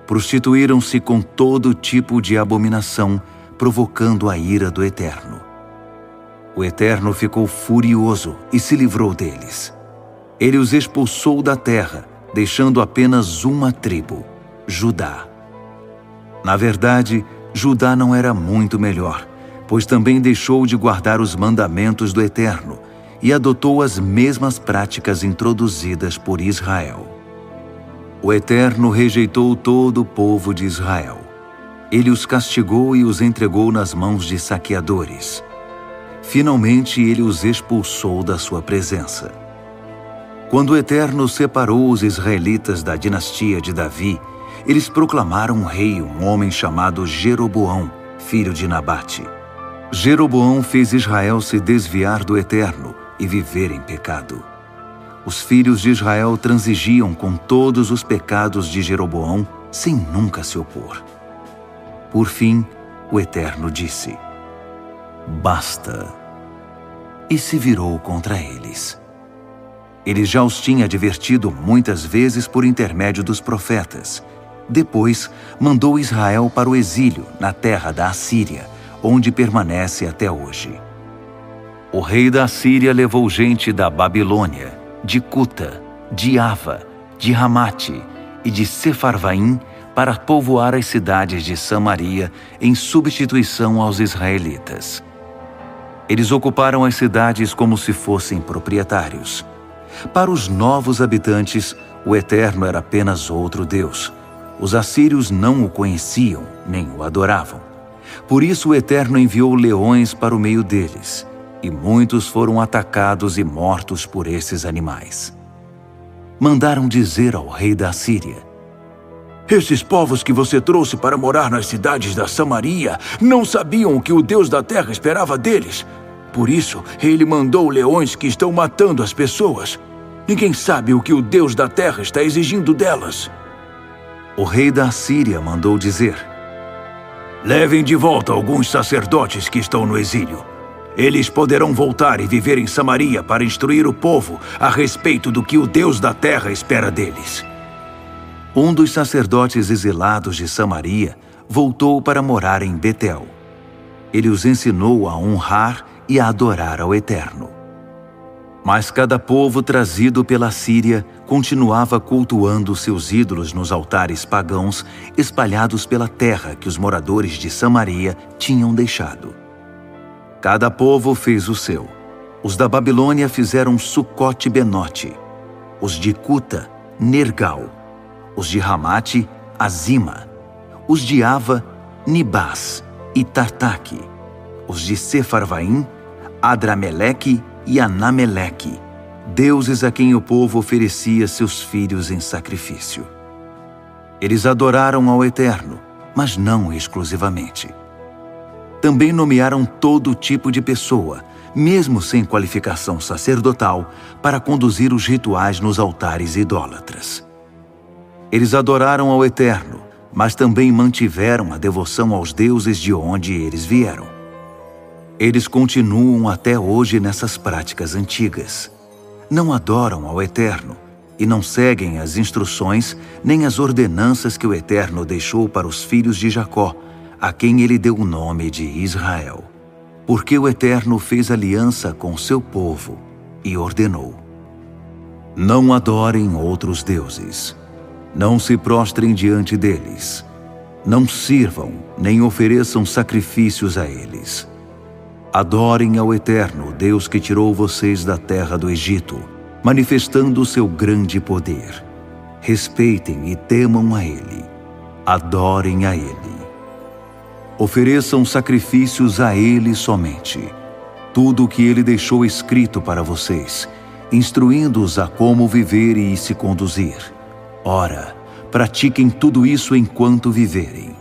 Prostituíram-se com todo tipo de abominação, provocando a ira do Eterno. O Eterno ficou furioso e se livrou deles. Ele os expulsou da terra, deixando apenas uma tribo, Judá. Na verdade, Judá não era muito melhor, pois também deixou de guardar os mandamentos do Eterno e adotou as mesmas práticas introduzidas por Israel. O Eterno rejeitou todo o povo de Israel. Ele os castigou e os entregou nas mãos de saqueadores. Finalmente, ele os expulsou da sua presença. Quando o Eterno separou os israelitas da dinastia de Davi, eles proclamaram um rei, um homem chamado Jeroboão, filho de Nabate. Jeroboão fez Israel se desviar do Eterno e viver em pecado. Os filhos de Israel transigiam com todos os pecados de Jeroboão sem nunca se opor. Por fim, o Eterno disse: "Basta!" E se virou contra eles. Ele já os tinha advertido muitas vezes por intermédio dos profetas. Depois, mandou Israel para o exílio na terra da Assíria, onde permanece até hoje. O rei da Assíria levou gente da Babilônia, de Cuta, de Ava, de Ramate e de Sefarvaim para povoar as cidades de Samaria em substituição aos israelitas. Eles ocuparam as cidades como se fossem proprietários. Para os novos habitantes, o Eterno era apenas outro Deus. Os assírios não o conheciam, nem o adoravam. Por isso o Eterno enviou leões para o meio deles, e muitos foram atacados e mortos por esses animais. Mandaram dizer ao rei da Assíria: "Esses povos que você trouxe para morar nas cidades da Samaria não sabiam o que o Deus da terra esperava deles. Por isso, ele mandou leões que estão matando as pessoas. Ninguém sabe o que o Deus da terra está exigindo delas." O rei da Assíria mandou dizer: "Levem de volta alguns sacerdotes que estão no exílio. Eles poderão voltar e viver em Samaria para instruir o povo a respeito do que o Deus da terra espera deles." Um dos sacerdotes exilados de Samaria voltou para morar em Betel. Ele os ensinou a honrar e a adorar ao Eterno. Mas cada povo trazido pela Síria continuava cultuando seus ídolos nos altares pagãos espalhados pela terra que os moradores de Samaria tinham deixado. Cada povo fez o seu. Os da Babilônia fizeram Sucote-Benote, os de Cuta, Nergal, os de Ramate, Azima, os de Ava, Nibás e Tartaque, os de Sefarvaim, Adrameleque e Anameleque, deuses a quem o povo oferecia seus filhos em sacrifício. Eles adoraram ao Eterno, mas não exclusivamente. Também nomearam todo tipo de pessoa, mesmo sem qualificação sacerdotal, para conduzir os rituais nos altares idólatras. Eles adoraram ao Eterno, mas também mantiveram a devoção aos deuses de onde eles vieram. Eles continuam até hoje nessas práticas antigas. Não adoram ao Eterno e não seguem as instruções nem as ordenanças que o Eterno deixou para os filhos de Jacó, a quem ele deu o nome de Israel. Porque o Eterno fez aliança com seu povo e ordenou: "Não adorem outros deuses. Não se prostrem diante deles. Não sirvam nem ofereçam sacrifícios a eles. Adorem ao Eterno, Deus que tirou vocês da terra do Egito, manifestando o seu grande poder. Respeitem e temam a Ele. Adorem a Ele. Ofereçam sacrifícios a Ele somente. Tudo o que Ele deixou escrito para vocês, instruindo-os a como viver e se conduzir. Ora, pratiquem tudo isso enquanto viverem.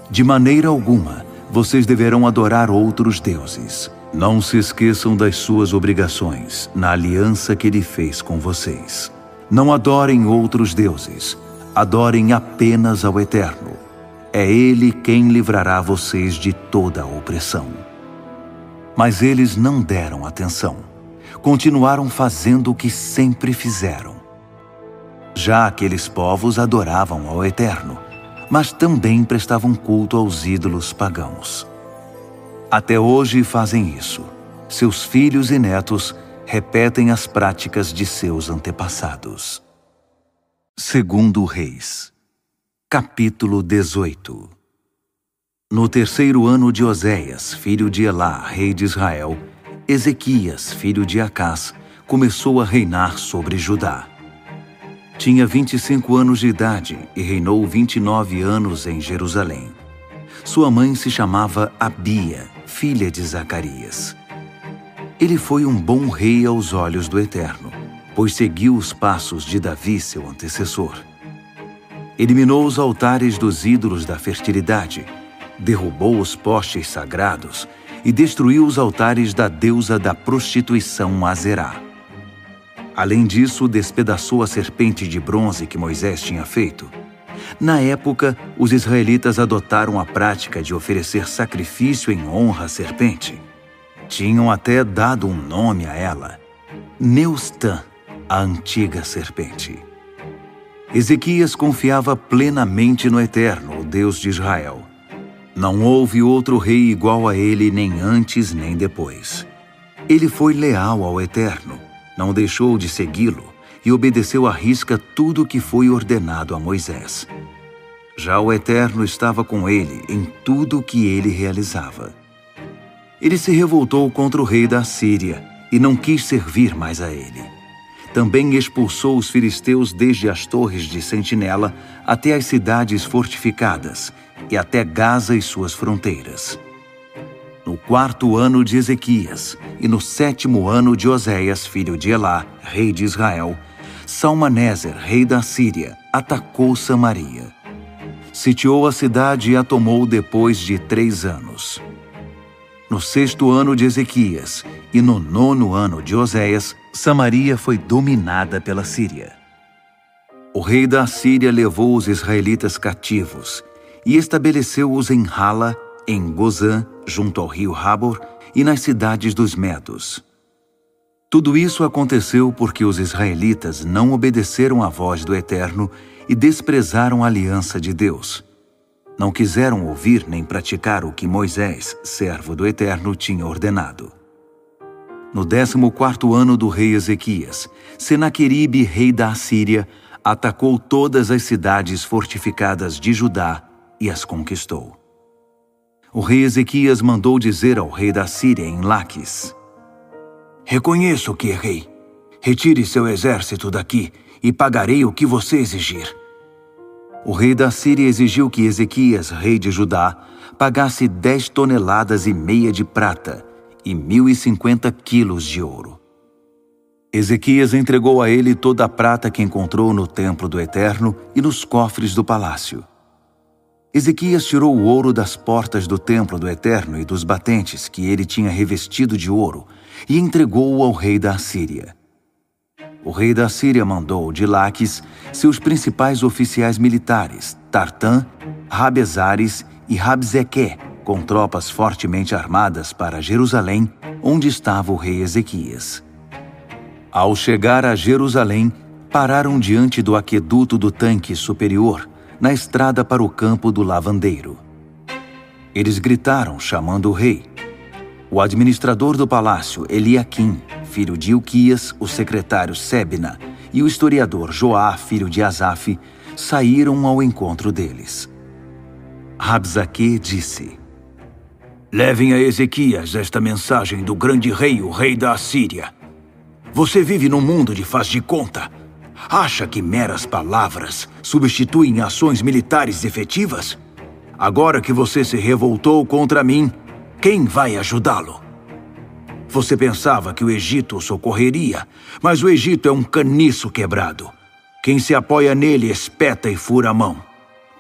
De maneira alguma, vocês deverão adorar outros deuses. Não se esqueçam das suas obrigações na aliança que Ele fez com vocês. Não adorem outros deuses. Adorem apenas ao Eterno. É Ele quem livrará vocês de toda a opressão." Mas eles não deram atenção. Continuaram fazendo o que sempre fizeram. Já aqueles povos adoravam ao Eterno, mas também prestavam culto aos ídolos pagãos. Até hoje fazem isso, Seus filhos e netos repetem as práticas de seus antepassados. Segundo Reis, capítulo 18. No terceiro ano de Oséias, filho de Elá, rei de Israel, Ezequias, filho de Acás, começou a reinar sobre Judá. Tinha 25 anos de idade e reinou 29 anos em Jerusalém. Sua mãe se chamava Abia, filha de Zacarias. Ele foi um bom rei aos olhos do Eterno, pois seguiu os passos de Davi, seu antecessor. Eliminou os altares dos ídolos da fertilidade, derrubou os postes sagrados e destruiu os altares da deusa da prostituição Azerá. Além disso, despedaçou a serpente de bronze que Moisés tinha feito. Na época, os israelitas adotaram a prática de oferecer sacrifício em honra à serpente. Tinham até dado um nome a ela: Neustã, a antiga serpente. Ezequias confiava plenamente no Eterno, o Deus de Israel. Não houve outro rei igual a ele, nem antes nem depois. Ele foi leal ao Eterno, não deixou de segui-lo e obedeceu à risca tudo o que foi ordenado a Moisés. Já o Eterno estava com ele em tudo o que ele realizava. Ele se revoltou contra o rei da Síria e não quis servir mais a ele. Também expulsou os filisteus desde as torres de sentinela até as cidades fortificadas e até Gaza e suas fronteiras. No 4º ano de Ezequias e no 7º ano de Oséias, filho de Elá, rei de Israel, Salmaneser, rei da Síria, atacou Samaria. Sitiou a cidade e a tomou depois de 3 anos. No 6º ano de Ezequias e no 9º ano de Oséias, Samaria foi dominada pela Síria. O rei da Síria levou os israelitas cativos e estabeleceu-os em Hala, em Gozã, junto ao rio Habor, e nas cidades dos Medos. Tudo isso aconteceu porque os israelitas não obedeceram à voz do Eterno e desprezaram a aliança de Deus. Não quiseram ouvir nem praticar o que Moisés, servo do Eterno, tinha ordenado. No 14º ano do rei Ezequias, Senaqueribe, rei da Assíria, atacou todas as cidades fortificadas de Judá e as conquistou. O rei Ezequias mandou dizer ao rei da Síria em Laquis: Reconheço que errei. Retire seu exército daqui e pagarei o que você exigir. O rei da Síria exigiu que Ezequias, rei de Judá, pagasse 10,5 toneladas de prata e 1.050 quilos de ouro. Ezequias entregou a ele toda a prata que encontrou no templo do Eterno e nos cofres do palácio. Ezequias tirou o ouro das portas do templo do Eterno e dos batentes que ele tinha revestido de ouro e entregou-o ao rei da Assíria. O rei da Síria mandou de Laquis seus principais oficiais militares, Tartã, Rabezares e Rabzequé, com tropas fortemente armadas para Jerusalém, onde estava o rei Ezequias. Ao chegar a Jerusalém, pararam diante do aqueduto do tanque superior, na estrada para o campo do lavandeiro. Eles gritaram, chamando o rei. O administrador do palácio, Eliaquim, filho de Ilquias, o secretário Sebna, e o historiador Joá, filho de Asaf, saíram ao encontro deles. Rabzaque disse: Levem a Ezequias esta mensagem do grande rei, o rei da Assíria. Você vive num mundo de faz de conta. Acha que meras palavras substituem ações militares efetivas? Agora que você se revoltou contra mim, quem vai ajudá-lo? Você pensava que o Egito o socorreria, mas o Egito é um caniço quebrado. Quem se apoia nele espeta e fura a mão.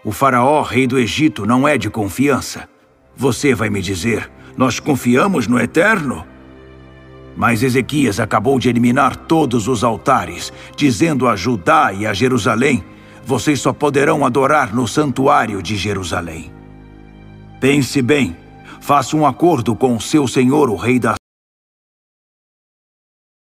O faraó, rei do Egito, não é de confiança. Você vai me dizer, nós confiamos no Eterno? Mas Ezequias acabou de eliminar todos os altares, dizendo a Judá e a Jerusalém, vocês só poderão adorar no santuário de Jerusalém. Pense bem, faça um acordo com o seu senhor, o rei da